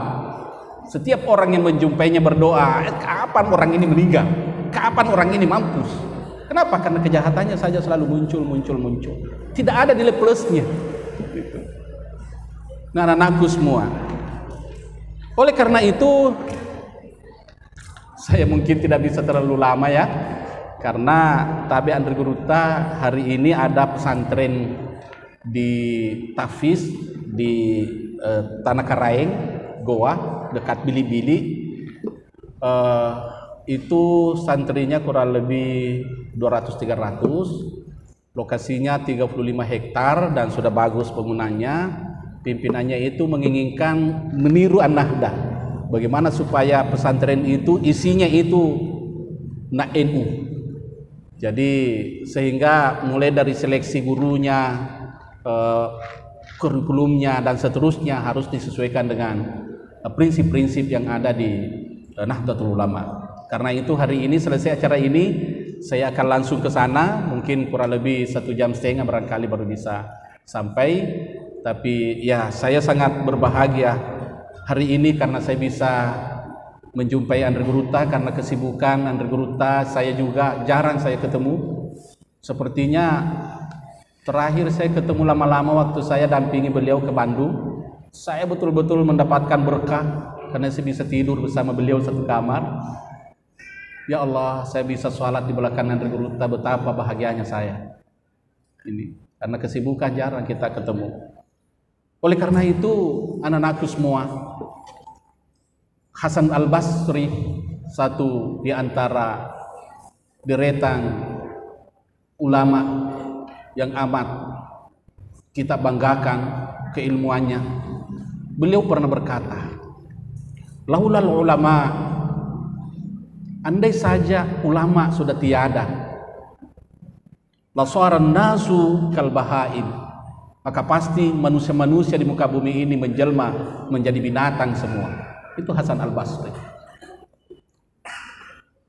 Setiap orang yang menjumpainya berdoa, kapan orang ini meninggal? Kapan orang ini mampus? Kenapa? Karena kejahatannya saja selalu muncul. Tidak ada nilai plusnya. Nah, anak-anakku semua, oleh karena itu saya mungkin tidak bisa terlalu lama ya, karena Tabe Andri Guruta hari ini ada pesantren di Tafis di Tanah Karaeng, Goa, dekat Bili-Bili. Itu santrinya kurang lebih 200-300, lokasinya 35 hektar dan sudah bagus bangunannya. Pimpinannya itu menginginkan meniru An-Nahdah, bagaimana supaya pesantren itu isinya itu NU. Jadi sehingga mulai dari seleksi gurunya, kurikulumnya dan seterusnya harus disesuaikan dengan prinsip-prinsip yang ada di Nahdlatul Ulama. Karena itu hari ini selesai acara ini saya akan langsung ke sana, mungkin kurang lebih 1,5 jam barangkali baru bisa sampai. Tapi ya saya sangat berbahagia hari ini karena saya bisa menjumpai Andri Guruta. Karena kesibukan Andri Guruta saya juga jarang saya ketemu. Sepertinya terakhir saya ketemu lama-lama waktu saya dampingi beliau ke Bandung. Saya betul-betul mendapatkan berkah karena saya bisa tidur bersama beliau satu kamar. Ya Allah, saya bisa sholat di belakang Andri Guruta, betapa bahagianya saya ini. Karena kesibukan jarang kita ketemu. Oleh karena itu anak-anakku semua, Hasan Al-Basri, satu di antara deretan ulama yang amat kita banggakan keilmuannya, beliau pernah berkata, laulal ulama, andai saja ulama sudah tiada, lasaran nasu kal bahaim, maka pasti manusia-manusia di muka bumi ini menjelma menjadi binatang semua. Itu Hasan Al-Basri.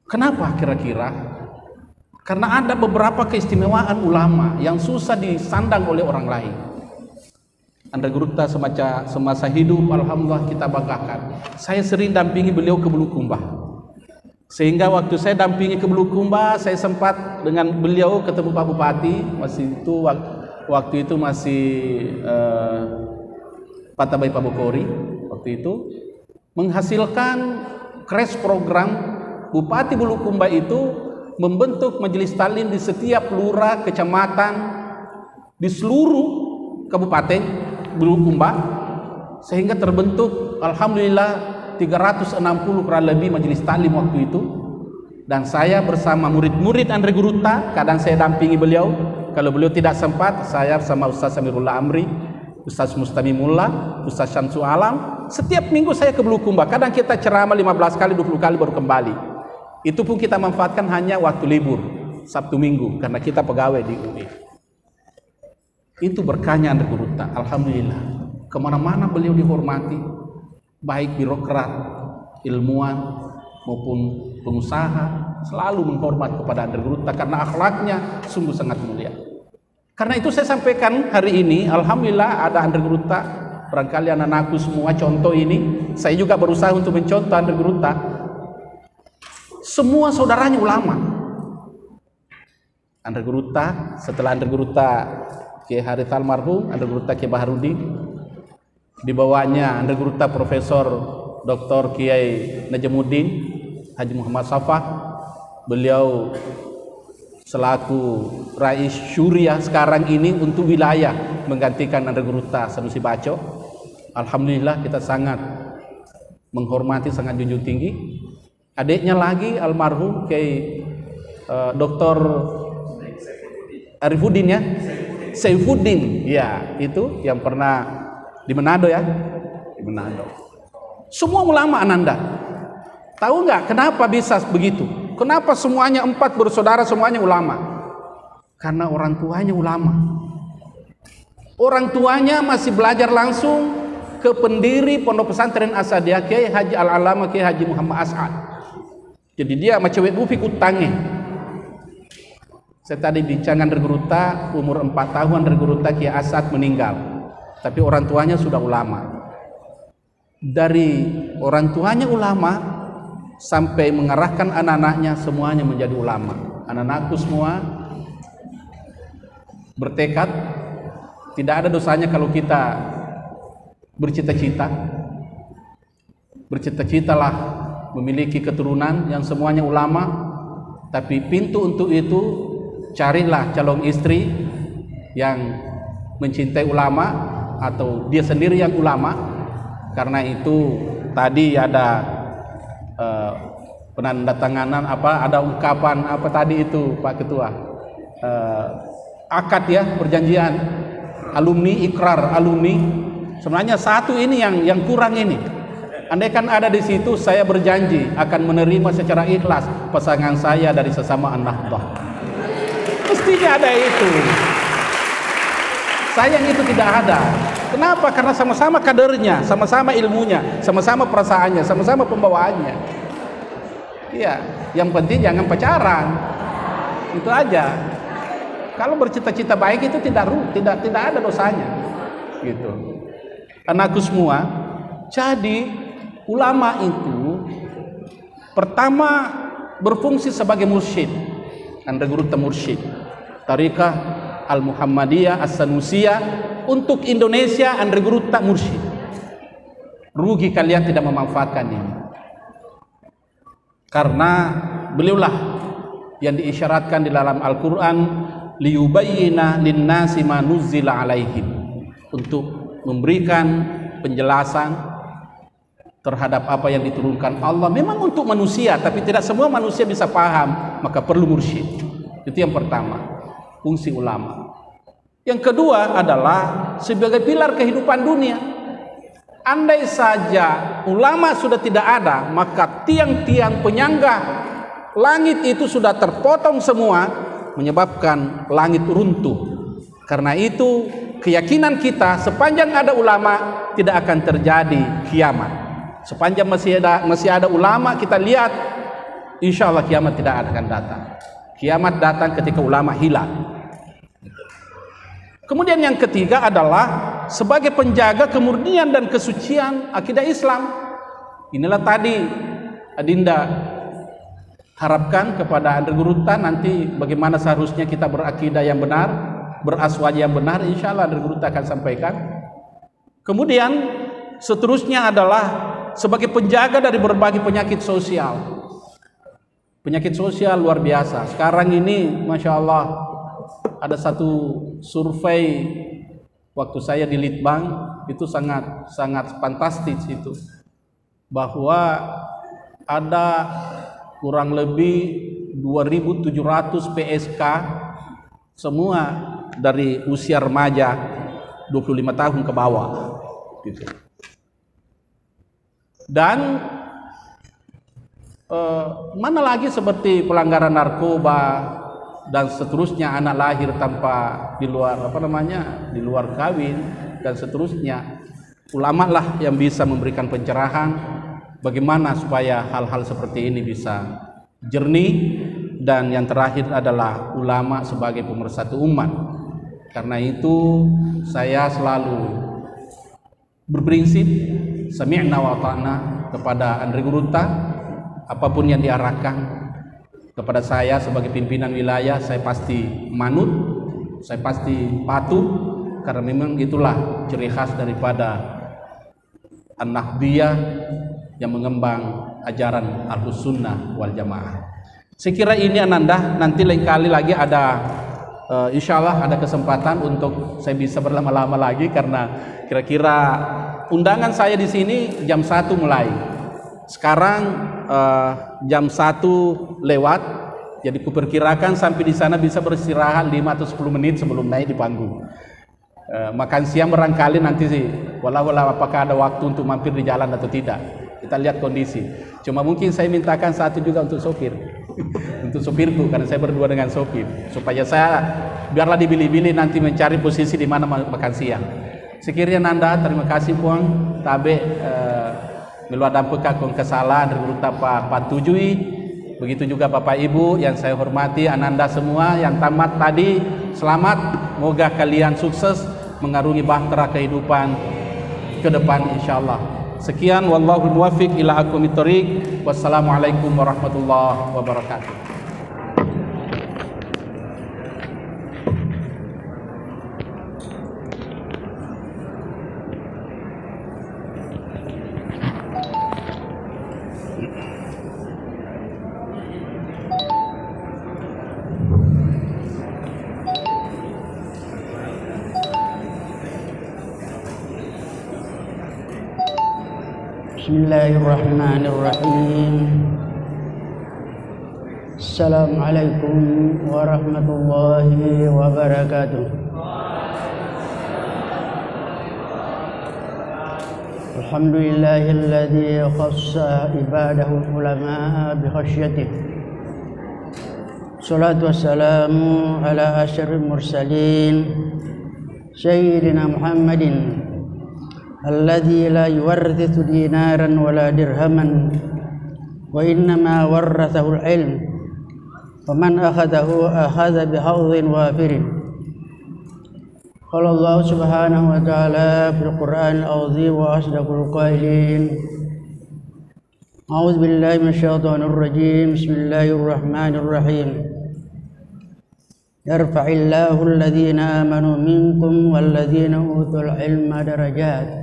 Kenapa kira-kira? Karena ada beberapa keistimewaan ulama yang susah disandang oleh orang lain. Andre Gruta semasa hidup, alhamdulillah kita banggakan. Saya sering dampingi beliau ke Bulukumba. Sehingga waktu saya dampingi ke Bulukumba, saya sempat dengan beliau ketemu Pak Bupati. Waktu itu masih Pak Tabai Pak Bukori. Waktu itu menghasilkan crash program Bupati Bulukumba itu membentuk majelis taklim di setiap lurah, kecamatan, di seluruh kabupaten Bulukumba, sehingga terbentuk alhamdulillah 360 kurang lebih majelis taklim waktu itu. Dan saya bersama murid-murid Andre Gruta, kadang saya dampingi beliau, kalau beliau tidak sempat saya sama Ustaz Samirullah Amri, Ustaz Mustamimullah, Ustaz Syamsu Alam. Setiap minggu saya ke Bulukumba, kadang kita ceramah 15 kali 20 kali baru kembali. Itu pun kita manfaatkan hanya waktu libur, Sabtu Minggu, karena kita pegawai di UI. Itu berkahnya Andre Gruta, alhamdulillah. Kemana-mana beliau dihormati, baik birokrat, ilmuwan, maupun pengusaha, selalu menghormat kepada Andre Gruta, karena akhlaknya sungguh sangat mulia. Karena itu saya sampaikan hari ini, alhamdulillah ada Andre Gruta. Barangkali anak-anakku semua contoh ini, saya juga berusaha untuk mencontoh Andre Gruta. Semua saudaranya ulama. Andre Gruta, setelah Andre Gruta Kiai Harith almarhum, Andre Gruta Kiai Baharudin, di bawahnya Andre Gruta Profesor Dr. Kiai Najamuddin Haji Muhammad Safah. Beliau selaku Rais Syuriah sekarang ini untuk wilayah, menggantikan Andre Gruta Sanusi Baco. Alhamdulillah kita sangat menghormati, sangat junjung tinggi. Adiknya lagi almarhum Kiai Dr. Arifuddin ya, Saifuddin ya, itu yang pernah di Manado ya, di Manado. Semua ulama Ananda. Tahu nggak kenapa bisa begitu? Kenapa semuanya 4 bersaudara semuanya ulama? Karena orang tuanya ulama. Orang tuanya masih belajar langsung ke pendiri Pondok Pesantren Asadiyah Kiai Haji Al-Alama Kiai Haji Muhammad As'ad. Jadi dia sama cewek bufik utangnya. Saya tadi bincang Andre Gruta, umur 4 tahun Andre Gruta Kiai As'ad meninggal. Tapi orang tuanya sudah ulama. Dari orang tuanya ulama sampai mengarahkan anak-anaknya semuanya menjadi ulama. Anak-anakku semua bertekad, tidak ada dosanya kalau kita bercita-cita. Bercita-citalah memiliki keturunan yang semuanya ulama, tapi pintu untuk itu carilah calon istri yang mencintai ulama atau dia sendiri yang ulama. Karena itu tadi ada penandatanganan ada ungkapan tadi itu Pak Ketua, akad ya, perjanjian alumni, ikrar alumni. Sebenarnya satu ini yang kurang ini. Andaikan ada di situ, saya berjanji akan menerima secara ikhlas pasangan saya dari sesama An-Nahdhah. Mestinya ada itu. Sayang itu tidak ada. Kenapa? Karena sama-sama kadernya, sama-sama ilmunya, sama-sama perasaannya, sama-sama pembawaannya. Iya, yang penting jangan pacaran. Itu aja. Kalau bercita-cita baik itu tidak ada dosanya. Gitu. Anakku semua, jadi ulama itu pertama berfungsi sebagai mursyid. Andre Gruta mursyid Tariqah Al-Muhammadiyah As-Sanusiyah untuk Indonesia. Andre Gruta mursyid. Rugi kalian tidak memanfaatkan ini, karena beliaulah yang diisyaratkan di dalam Al-Quran, liyubayyina linnasi ma nuzzila alaihim, untuk memberikan penjelasan terhadap apa yang diturunkan Allah. Memang untuk manusia, tapi tidak semua manusia bisa paham, maka perlu mursyid. Itu yang pertama, fungsi ulama. Yang kedua adalah sebagai pilar kehidupan dunia. Andai saja ulama sudah tidak ada, maka tiang-tiang penyangga langit itu sudah terpotong semua, menyebabkan langit runtuh. Karena itu keyakinan kita, sepanjang ada ulama tidak akan terjadi kiamat. Sepanjang masih ada ulama, kita lihat insya Allah kiamat tidak akan datang. Kiamat datang ketika ulama hilang. Kemudian yang ketiga adalah sebagai penjaga kemurnian dan kesucian akidah Islam. Inilah tadi Adinda harapkan kepada Andre Guruta nanti bagaimana seharusnya kita berakidah yang benar, beraswaj yang benar, insya Allah Andre Guruta akan sampaikan. Kemudian seterusnya adalah sebagai penjaga dari berbagai penyakit sosial. Penyakit sosial luar biasa. Sekarang ini Masya Allah ada satu survei waktu saya di Litbang itu sangat fantastis itu, bahwa ada kurang lebih 2.700 PSK semua dari usia remaja 25 tahun ke bawah gitu. Dan mana lagi seperti pelanggaran narkoba dan seterusnya, anak lahir tanpa di luar di luar kawin dan seterusnya. Ulama lah yang bisa memberikan pencerahan bagaimana supaya hal-hal seperti ini bisa jernih. Dan yang terakhir adalah ulama sebagai pemersatu umat. Karena itu saya selalu berprinsip sami'na wa ta'na kepada Andre Guruta. Apapun yang diarahkan kepada saya sebagai pimpinan wilayah, saya pasti manut, saya pasti patuh, karena memang itulah ciri khas daripada An-Nahdiyah yang mengembang ajaran Ahlus Sunnah wal Jamaah. Saya kira ini Ananda, nanti lain kali lagi ada insya Allah ada kesempatan untuk saya bisa berlama-lama lagi, karena kira-kira undangan saya di sini jam 1 mulai. Sekarang jam 1 lewat, jadi kuperkirakan sampai di sana bisa beristirahat 5 atau 10 menit sebelum naik di panggung. Makan siang barangkali nanti sih, walau apakah ada waktu untuk mampir di jalan atau tidak, kita lihat kondisi. Cuma mungkin saya mintakan satu juga untuk sopir, untuk sopirku, karena saya berdua dengan sopir, supaya saya biarlah dibili-bili nanti mencari posisi di mana makan siang. Sekiranya Nanda, terima kasih Puang Tabe meluadam peka kong kesalahan dari Guruta patujui. Begitu juga Bapak Ibu yang saya hormati, Ananda semua yang tamat tadi, selamat. Moga kalian sukses mengarungi bahtera kehidupan ke depan insyaallah. Sekian, wallahu muwaffiq ila aqwamit thoriq. Wassalamualaikum warahmatullahi wabarakatuh. Bismillahirrahmanirrahim. Assalamualaikum warahmatullahi wabarakatuh. Alhamdulillahilladzi khassa ibadahu ulama bi khasyatih. Salatu wassalamu ala asyrafil mursalin sayyidina Muhammadin alladzi la yuwarrithu dinaran wala dirhaman wa innama warrathahu al-ilm wa man akhadahu akhadha bihadhin wafirin. Qala Allah subhanahu wa ta'ala fil Qur'an al-azim wa asdaqul qailin. A'udzu billahi minasyaitonir rajim. Bismillahirrahmanirrahim. Yarfa'illahu alladhina amanu minkum walladhina utul ilma darajat.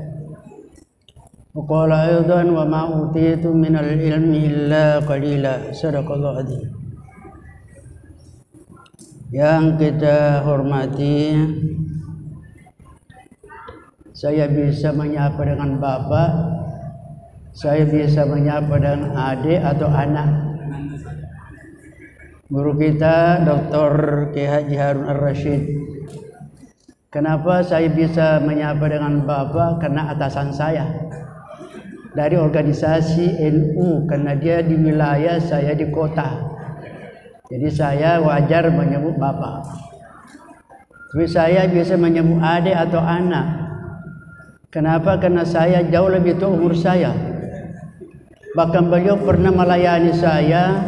وقال أيضا وما أوتيتم من العلم إلا قليلا. Sadaqallahu adzim. Yang kita hormati, saya bisa menyapa dengan bapak, saya bisa menyapa dengan adik atau anak. Guru kita Dr. Kiai Haji Harun Ar-Rasyid. Kenapa saya bisa menyapa dengan bapak? Karena atasan saya dari organisasi NU, karena dia di wilayah, saya di kota. Jadi saya wajar menyebut bapak. Tapi saya bisa menyebut adik atau anak. Kenapa? Karena saya jauh lebih tua umur saya. Bahkan beliau pernah melayani saya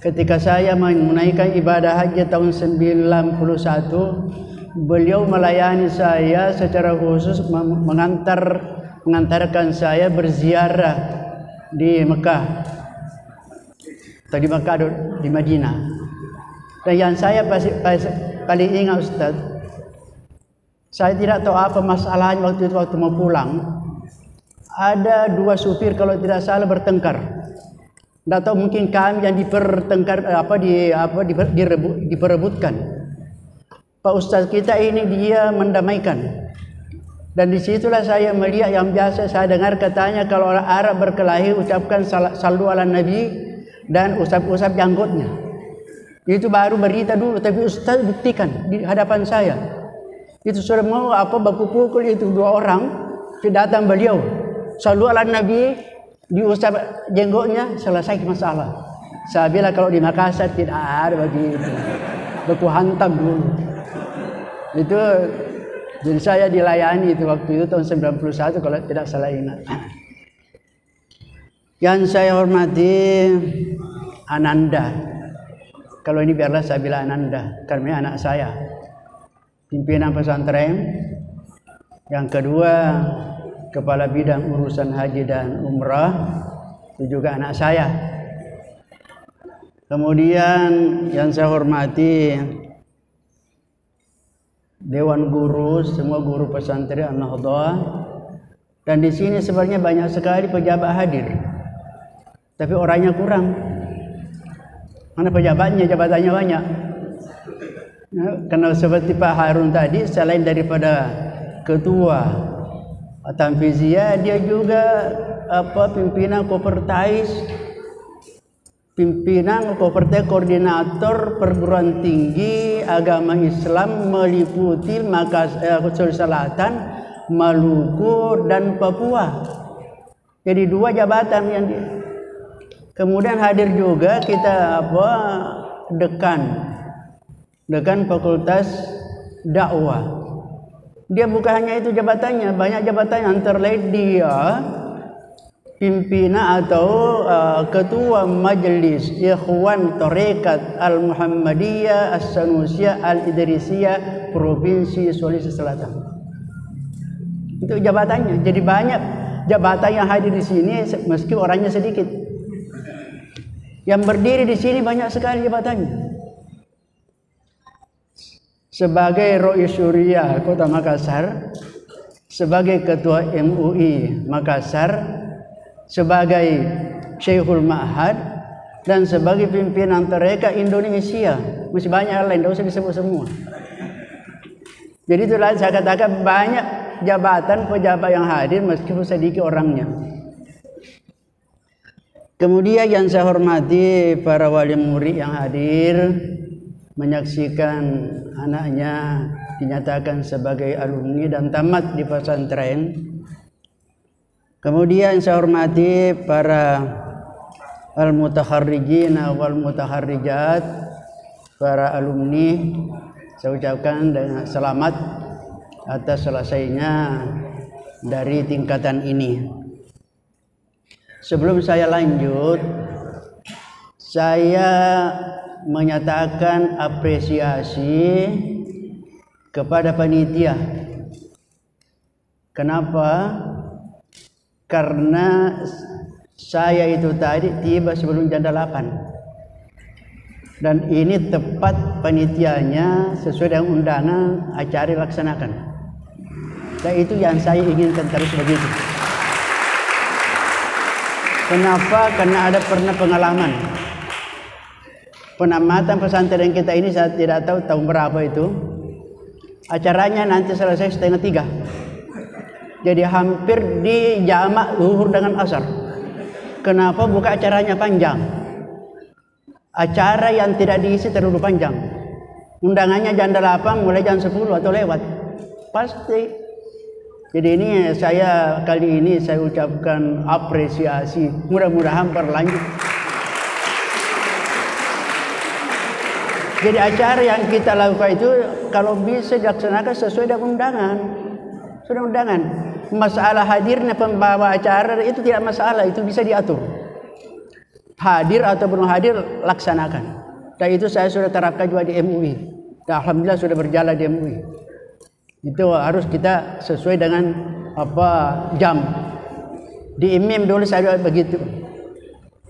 ketika saya menunaikan ibadah haji tahun 91, beliau melayani saya secara khusus, mengantarkan saya berziarah di Mekah atau di Mekah di Madinah. Dan yang saya paling ingat Ustaz, saya tidak tahu apa masalahnya waktu itu, waktu mau pulang ada dua supir kalau tidak salah bertengkar. Tidak tahu, mungkin kami yang diperebutkan. Pak Ustaz kita ini dia mendamaikan. Dan disitulah saya melihat yang biasa saya dengar katanya kalau orang Arab berkelahi ucapkan sallu ala Nabi dan usap-usap janggutnya. Itu baru berita dulu, tapi Ustaz buktikan di hadapan saya. Itu sudah mau baku pukul itu dua orang, datang beliau sallu ala Nabi, diusap jenggotnya, selesai masalah. Saya bilang kalau di Makassar tidak ada begitu, baku hantam dulu. Itu jadi saya dilayani itu waktu itu tahun 91 kalau tidak salah ingat. Yang saya hormati Ananda, kalau ini biarlah saya bilang Ananda karena anak saya, pimpinan pesantren. Yang kedua, kepala bidang urusan haji dan umrah, itu juga anak saya. Kemudian yang saya hormati Dewan Guru, semua guru pesantren An-Nahdhah. Dan di sini sebenarnya banyak sekali pejabat hadir, tapi orangnya kurang. Mana pejabatnya, jabatannya banyak. Karena seperti Pak Harun tadi, selain daripada ketua Tanfiziyah, dia juga pimpinan Kopertais, pimpinan Kopertais, koordinator perguruan tinggi agama Islam meliputi Makassar, Sulawesi Selatan, Maluku dan Papua. Jadi dua jabatan yang kemudian hadir juga kita dekan Fakultas Dakwah. Dia bukan hanya itu jabatannya, banyak jabatan, antara lain dia pimpinan atau ketua Majelis Ikhwan Tarekat Al-Muhammadiyah As-Sanusiyah Al-Idrisiyah Provinsi Sulawesi Selatan. Itu jabatannya. Jadi banyak jabatan yang hadir di sini meski orangnya sedikit. Yang berdiri di sini banyak sekali jabatannya. Sebagai Roi Syuriah Kota Makassar, sebagai Ketua MUI Makassar, sebagai Syekhul Ma'had, dan sebagai pimpinan Tarekat Indonesia. Masih banyak lain, tidak usah disebut semua. Jadi itulah saya katakan banyak jabatan pejabat yang hadir meskipun sedikit orangnya. Kemudian yang saya hormati para wali murid yang hadir, menyaksikan anaknya dinyatakan sebagai alumni dan tamat di pesantren. Kemudian saya hormati para al-mutakharrijin wal mutakharrijat, para alumni, saya ucapkan dengan selamat atas selesainya dari tingkatan ini. Sebelum saya lanjut, saya menyatakan apresiasi kepada panitia. Kenapa? Karena saya itu tadi tiba sebelum jam 8. Dan ini tepat panitianya sesuai dengan undangan acara dilaksanakan. Dan itu yang saya inginkan terus begitu. Kenapa? Karena ada pernah pengalaman. Penamatan pesantren kita ini saya tidak tahu tahun berapa itu. Acaranya nanti selesai 2:30. Jadi hampir di jamak zuhur dengan asar. Kenapa buka acaranya panjang? Acara yang tidak diisi terlalu panjang. Undangannya jam 8 mulai jam 10 atau lewat. Pasti. Jadi ini saya kali ini saya ucapkan apresiasi. Mudah-mudahan berlanjut. Jadi acara yang kita lakukan itu kalau bisa dilaksanakan sesuai dengan undangan. Sudah undangan. Masalah hadirnya pembawa acara itu tidak masalah, itu bisa diatur. hadir atau belum hadir, laksanakan. Dan itu saya sudah terapkan juga di MUI. Dan alhamdulillah sudah berjalan di MUI. Itu harus kita sesuai dengan jam. Di IMIM dulu saya begitu.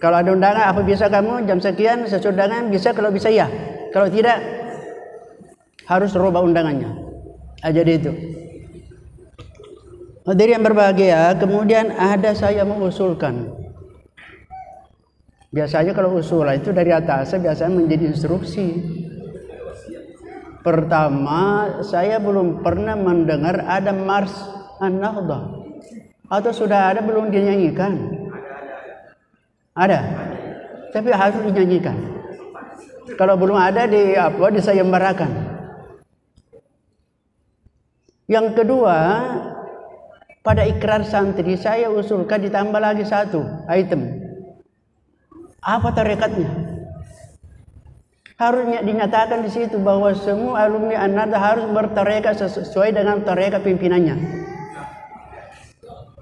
Kalau ada undangan, apa bisa kamu jam sekian sesuai undangan, bisa, kalau bisa ya. Kalau tidak, harus rubah undangannya. Jadi itu. Hadirin yang berbahagia, kemudian ada saya mengusulkan. Biasanya kalau usulan itu dari atas, biasanya menjadi instruksi. Pertama, saya belum pernah mendengar ada Mars An-Nahdhah. Atau sudah ada belum dinyanyikan? Ada, tapi harus dinyanyikan. Kalau belum ada disayembarakan. Yang kedua, pada ikrar santri saya usulkan ditambah lagi satu item. Apa tarekatnya? Harusnya dinyatakan di situ bahwa semua alumni An-Nahdhah harus bertarekat sesuai dengan tarekat pimpinannya.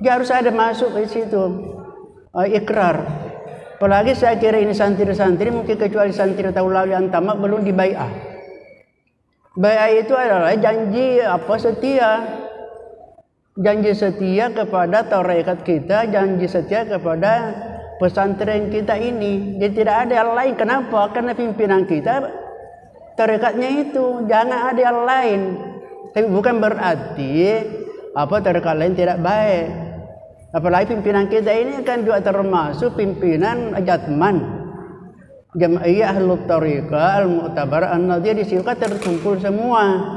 Dia harus ada masuk di situ ikrar. Apalagi saya kira ini santri-santri, mungkin kecuali santri tahun lalu yang tamat belum dibai'ah. Bai'ah itu adalah janji setia. Janji setia kepada tarekat kita, janji setia kepada pesantren kita ini. Jadi tidak ada yang lain. Kenapa? Karena pimpinan kita tarekatnya itu, jangan ada yang lain. Tapi bukan berarti tarekat lain tidak baik. Apalagi pimpinan kita ini kan juga termasuk pimpinan Jatman, Jam'iyah Ahlul Thariqah Al-Mu'tabar An-Nadhiyah, di situ kan terkumpul semua.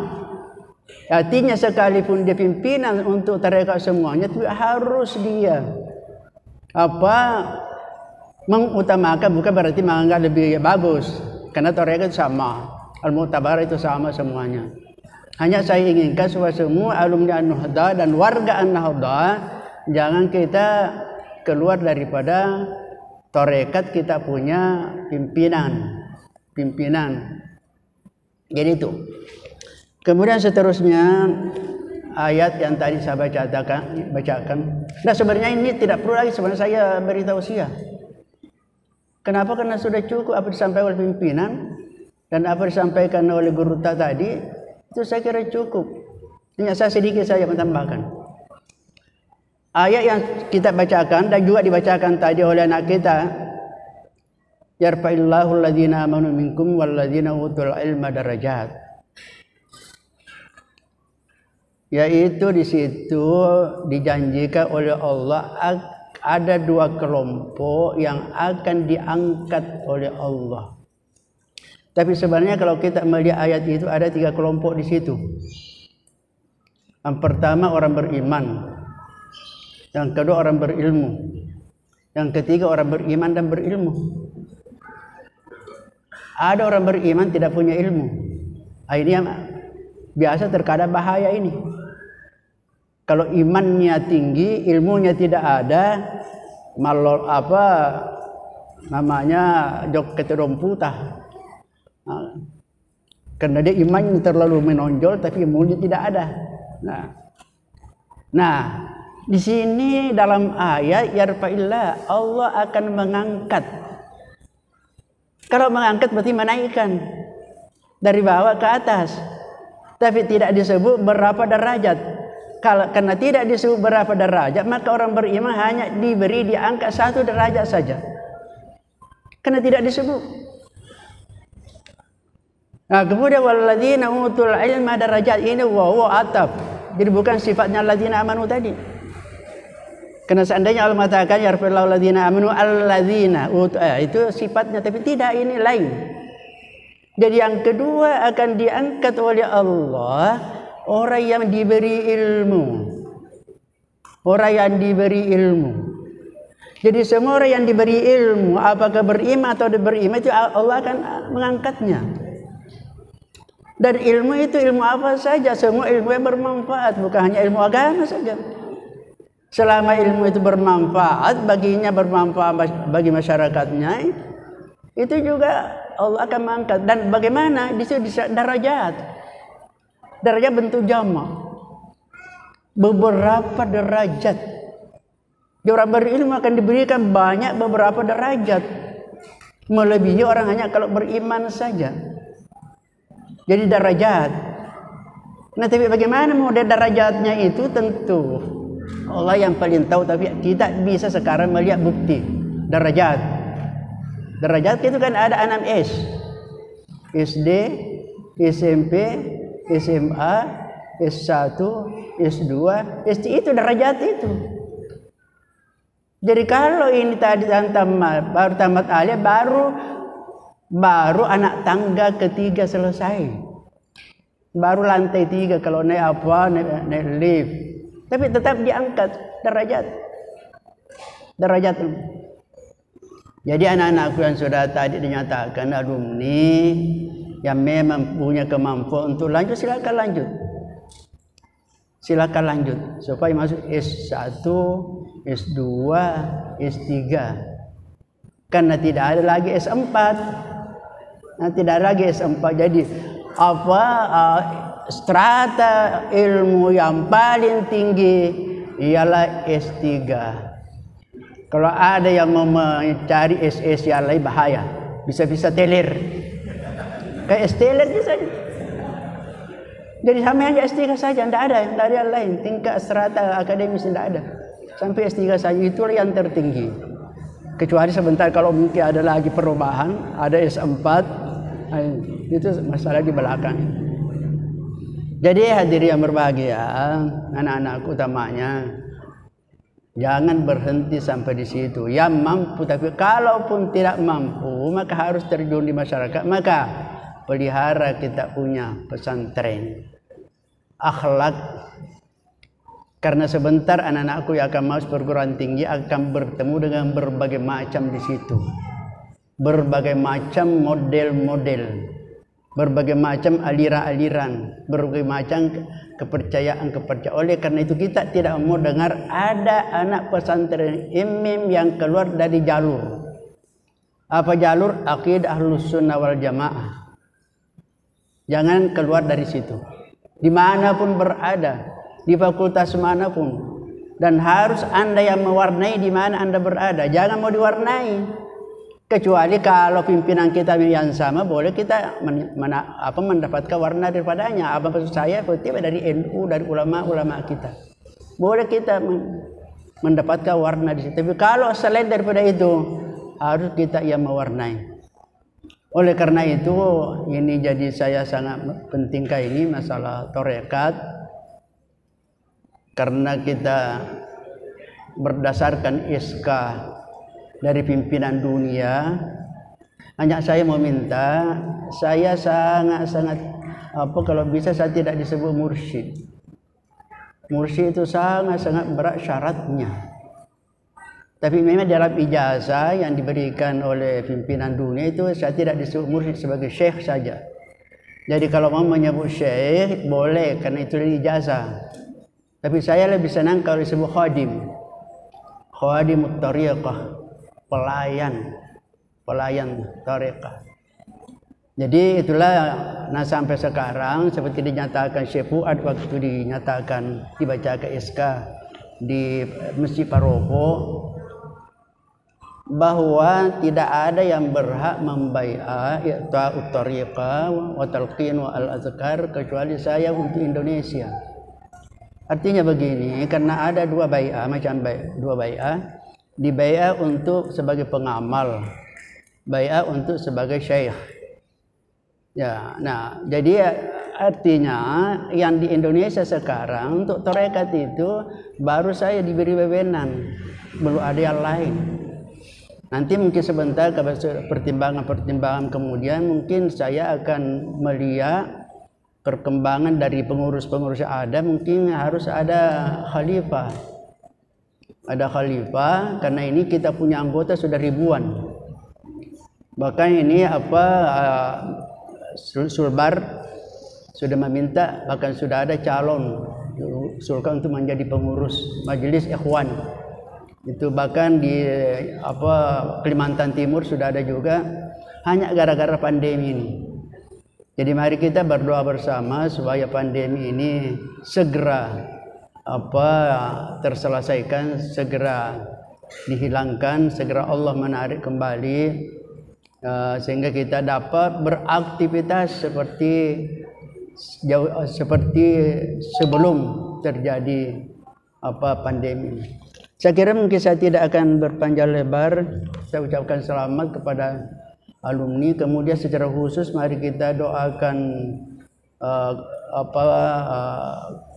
Artinya sekalipun dia pimpinan untuk tarekat semuanya, itu harus dia mengutamakan, bukan berarti menganggap lebih bagus, karena tarekat sama, Al-Mu'tabar itu sama semuanya. Hanya saya inginkan supaya semua alumni An-Nahdhah dan warga An-Nahdhah jangan kita keluar daripada tarekat, kita punya pimpinan. Jadi itu. Kemudian seterusnya ayat yang tadi saya bacakan. Nah, sebenarnya ini tidak perlu lagi sebenarnya saya beri tausiah. Kenapa? Karena sudah cukup apa disampaikan oleh pimpinan dan apa disampaikan oleh guru tadi, itu saya kira cukup. Hanya saya sedikit saja menambahkan. Ayat yang kita bacakan dan juga dibacakan tadi oleh anak kita, yarfa'illahu alladhina amanu minkum walladhina utul ilma darajat. Yaitu di situ dijanjikan oleh Allah ada dua kelompok yang akan diangkat oleh Allah. Tapi sebenarnya kalau kita melihat ayat itu ada tiga kelompok di situ. Yang pertama orang beriman. Yang kedua orang berilmu. Yang ketiga orang beriman dan berilmu. Ada orang beriman tidak punya ilmu. Ini yang biasa terkadang bahaya ini. Kalau imannya tinggi, ilmunya tidak ada, joket romputah. Karena dia imannya terlalu menonjol tapi ilmunya tidak ada. Nah, di sini dalam ayat yarfa'illah, Allah akan mengangkat. Kalau mengangkat berarti menaikkan dari bawah ke atas. Tapi tidak disebut berapa derajat. Karena tidak disebut berapa derajat, maka orang beriman hanya diangkat 1 derajat saja. Karena tidak disebut. Nah, kemudian walladzina utul ilma darajat, ini wawu ataf. Jadi bukan sifatnya alladzina amanu tadi. Karena seandainya Allah mengatakan yarfa'illahu alladzina amanu alladzina itu sifatnya, tapi tidak, ini lain. Jadi yang kedua akan diangkat oleh Allah orang yang diberi ilmu. Orang yang diberi ilmu. Jadi semua orang yang diberi ilmu, apakah beriman atau tidak beriman, itu Allah akan mengangkatnya. Dan ilmu itu ilmu apa saja, semua ilmu yang bermanfaat, bukan hanya ilmu agama saja. Selama ilmu itu bermanfaat baginya, bermanfaat bagi masyarakatnya, itu juga Allah akan mengangkat. Dan bagaimana? Di situ derajat. Derajat bentuk jamak. Beberapa derajat. Orang berilmu akan diberikan banyak beberapa derajat. melebihi orang hanya kalau beriman saja. Jadi derajat. Nah, tapi bagaimana model derajatnya itu tentu Allah yang paling tahu, tapi tidak bisa sekarang melihat bukti derajat. Derajat itu kan ada 6 S. SD, SMP, SMA, S1, S2, S3, itu derajat itu. Jadi kalau ini tadi baru tamat aliyah, baru anak tangga ketiga selesai, baru lantai 3 kalau naik apa, naik lift, tapi tetap diangkat derajat. Jadi anak-anakku yang sudah tadi dinyatakan alumni yang memang punya kemampuan untuk lanjut, silakan lanjut supaya masuk S1, S2, S3. Karena tidak ada lagi S4. Nah, tidak ada lagi S4. Jadi strata ilmu yang paling tinggi ialah S3. Kalau ada yang mau mencari SS yang lain bahaya, bisa teler. Kayak teler saja. Jadi sampai hanya S3 saja, tidak ada yang lain. Tingkat strata akademis tidak ada. Sampai S3 saja, itulah yang tertinggi. Kecuali sebentar kalau mungkin ada lagi perubahan, ada S4, itu masalah di belakang. Jadi hadirin yang berbahagia, anak-anakku utamanya, jangan berhenti sampai di situ. Yang mampu, tapi kalaupun tidak mampu, maka harus terjun di masyarakat. Maka pelihara kita punya pesantren akhlak. Karena sebentar anak-anakku yang akan masuk perguruan tinggi akan bertemu dengan berbagai macam di situ, berbagai macam model-model, berbagai macam aliran-aliran, berbagai macam kepercayaan. Oleh karena itu kita tidak mau dengar ada anak pesantren imam yang keluar dari jalur. Apa jalur? Aqidah Ahlus Sunnah wal Jamaah. Jangan keluar dari situ. Dimanapun berada, di fakultas manapun, dan harus Anda yang mewarnai di mana Anda berada. Jangan mau diwarnai, kecuali kalau pimpinan kita yang sama, boleh kita mendapatkan warna daripadanya. Apa maksud saya? Kutipan dari NU, dari ulama-ulama kita, boleh kita mendapatkan warna di situ. Tapi kalau selain daripada itu, harus kita yang mewarnai. Oleh karena itu, ini jadi saya sangat pentingkan ini masalah tarekat, karena kita berdasarkan SK dari pimpinan dunia. Hanya saya mau minta, saya sangat kalau bisa saya tidak disebut mursyid. Mursyid itu sangat berat syaratnya. Tapi memang dalam ijazah yang diberikan oleh pimpinan dunia itu saya tidak disebut mursyid, sebagai syekh saja. Jadi kalau mau menyebut syekh boleh, karena itu dari ijazah. Tapi saya lebih senang kalau disebut khadimut tariqah, pelayan tariqah. Jadi itulah, nah sampai sekarang seperti dinyatakan Syekh Fuad waktu dinyatakan dibaca ke SK di Masjid Paropo, bahwa tidak ada yang berhak membai'ah i'ta'ut tariqah wa talqin wa al-azkar kecuali saya untuk Indonesia. Artinya begini, karena ada dua bai'ah, dua bai'ah. Di bai'ah untuk sebagai pengamal, bai'ah untuk sebagai syekh. Ya, nah, jadi artinya yang di Indonesia sekarang untuk tarekat itu baru saya diberi wewenang, belum ada yang lain. Nanti mungkin sebentar pertimbangan kemudian mungkin saya akan melihat perkembangan dari pengurus-pengurus yang ada. Mungkin harus ada khalifah. Ada khalifah, karena ini kita punya anggota sudah ribuan. Bahkan ini Sulbar sudah meminta, bahkan sudah ada calon usulkan untuk menjadi pengurus majelis ikhwan. Itu bahkan di Kalimantan Timur sudah ada juga, hanya gara-gara pandemi ini. Jadi mari kita berdoa bersama supaya pandemi ini segera terselesaikan, segera dihilangkan, segera Allah menarik kembali sehingga kita dapat beraktivitas seperti sebelum terjadi pandemi. Saya kira mungkin saya tidak akan berpanjang lebar. Saya ucapkan selamat kepada alumni. Kemudian secara khusus mari kita doakan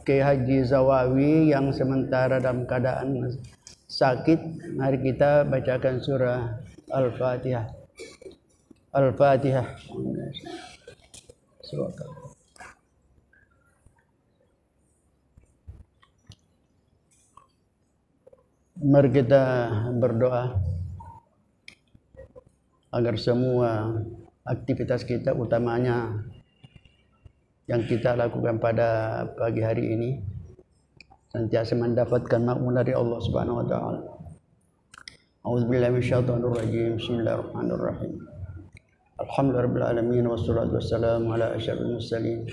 Kiai Haji Zawawi yang sementara dalam keadaan sakit. Mari kita bacakan surah Al-Fatihah. Al-Fatihah. Mari kita berdoa agar semua aktivitas kita, utamanya yang kita lakukan pada pagi hari ini, senantiasa mendapatkan makmur dari Allah Subhanahu wa taala. A'udzubillahi minasyaitonir rajim. Bismillahirrahmanirrahim. Alhamdulillahirabbil alamin wassalatu wassalamu ala asyrofil mursalin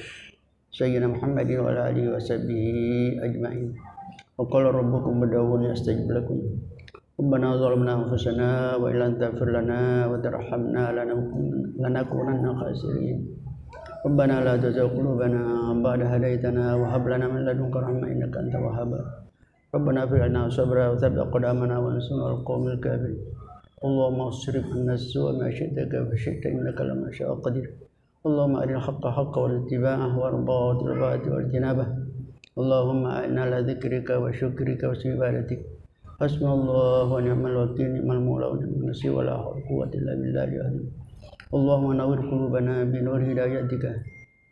sayyidina Muhammadin wa ala alihi washabbihi ajmain. Wa qala rabbukum ud'uuni astajib lakum. Rabbana zalamna anfusana wa illam taghfir lana wa tarhamna lanakunanna khasirin. Rabbana la tuzigh qulubana ba'da hadaytana wa hab lana min ladunka rahmah innaka antal wahhab. Rabbana fir lana sabra wa tsabbit aqdamana wa ansurna al-qawmil kafirin. Allahumma asrif anna as-su'a ma syi'ta fa syi'ta innaka lama syaa qadir. Allahumma arina haqqa haqqa wa ittiba'ah wa arbatil batil wa ijtinabah. Allahumma a'inna ala dzikrika wa syukrika wa ibadatik. Hasbunallahu wa ni'mal wakeel, ni'mal maula wa ni'mal nasir, wa la haula wa la quwwata illa billahi al-'aliyyil. Allahumma nawwir qulubana bi nur hidayatika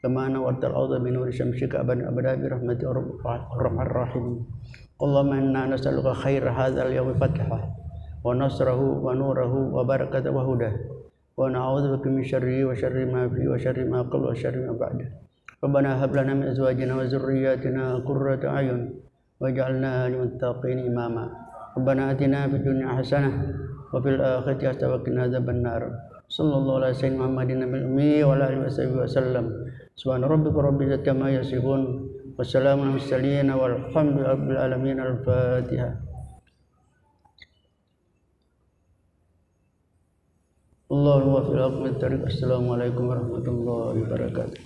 kama nawwartal ardha bi nur syamsika abada bi rahmatika arhamar rahimin. Allahumma inna nas'aluka khaira hadzal yawmi fathahu wa nasrahu wa nurahu wa barakatahu wa hudahu wa na'udzubika min syarri wa syarri ma fi wa syarri ma qabla wa syarri ma ba'da. Rabbana hab lana min azwajina wa dhurriyyatina qurrata a'yun waj'alna lil muttaqina imama. Rabbana atina fid dunya hasanah wa fil akhirati hasanah wa qina adzabannar. Sallallahu alaihi wasallam Muhammadin nabiyil ummi wa ala alihi wasallam. Subhana rabbika rabbil izzati amma yasifun wa salamun alal mursalin walhamdulillahi rabbil alamin. Al-Fatihah. Allahu wa fil akhirati. Assalamualaikum warahmatullahi wabarakatuh.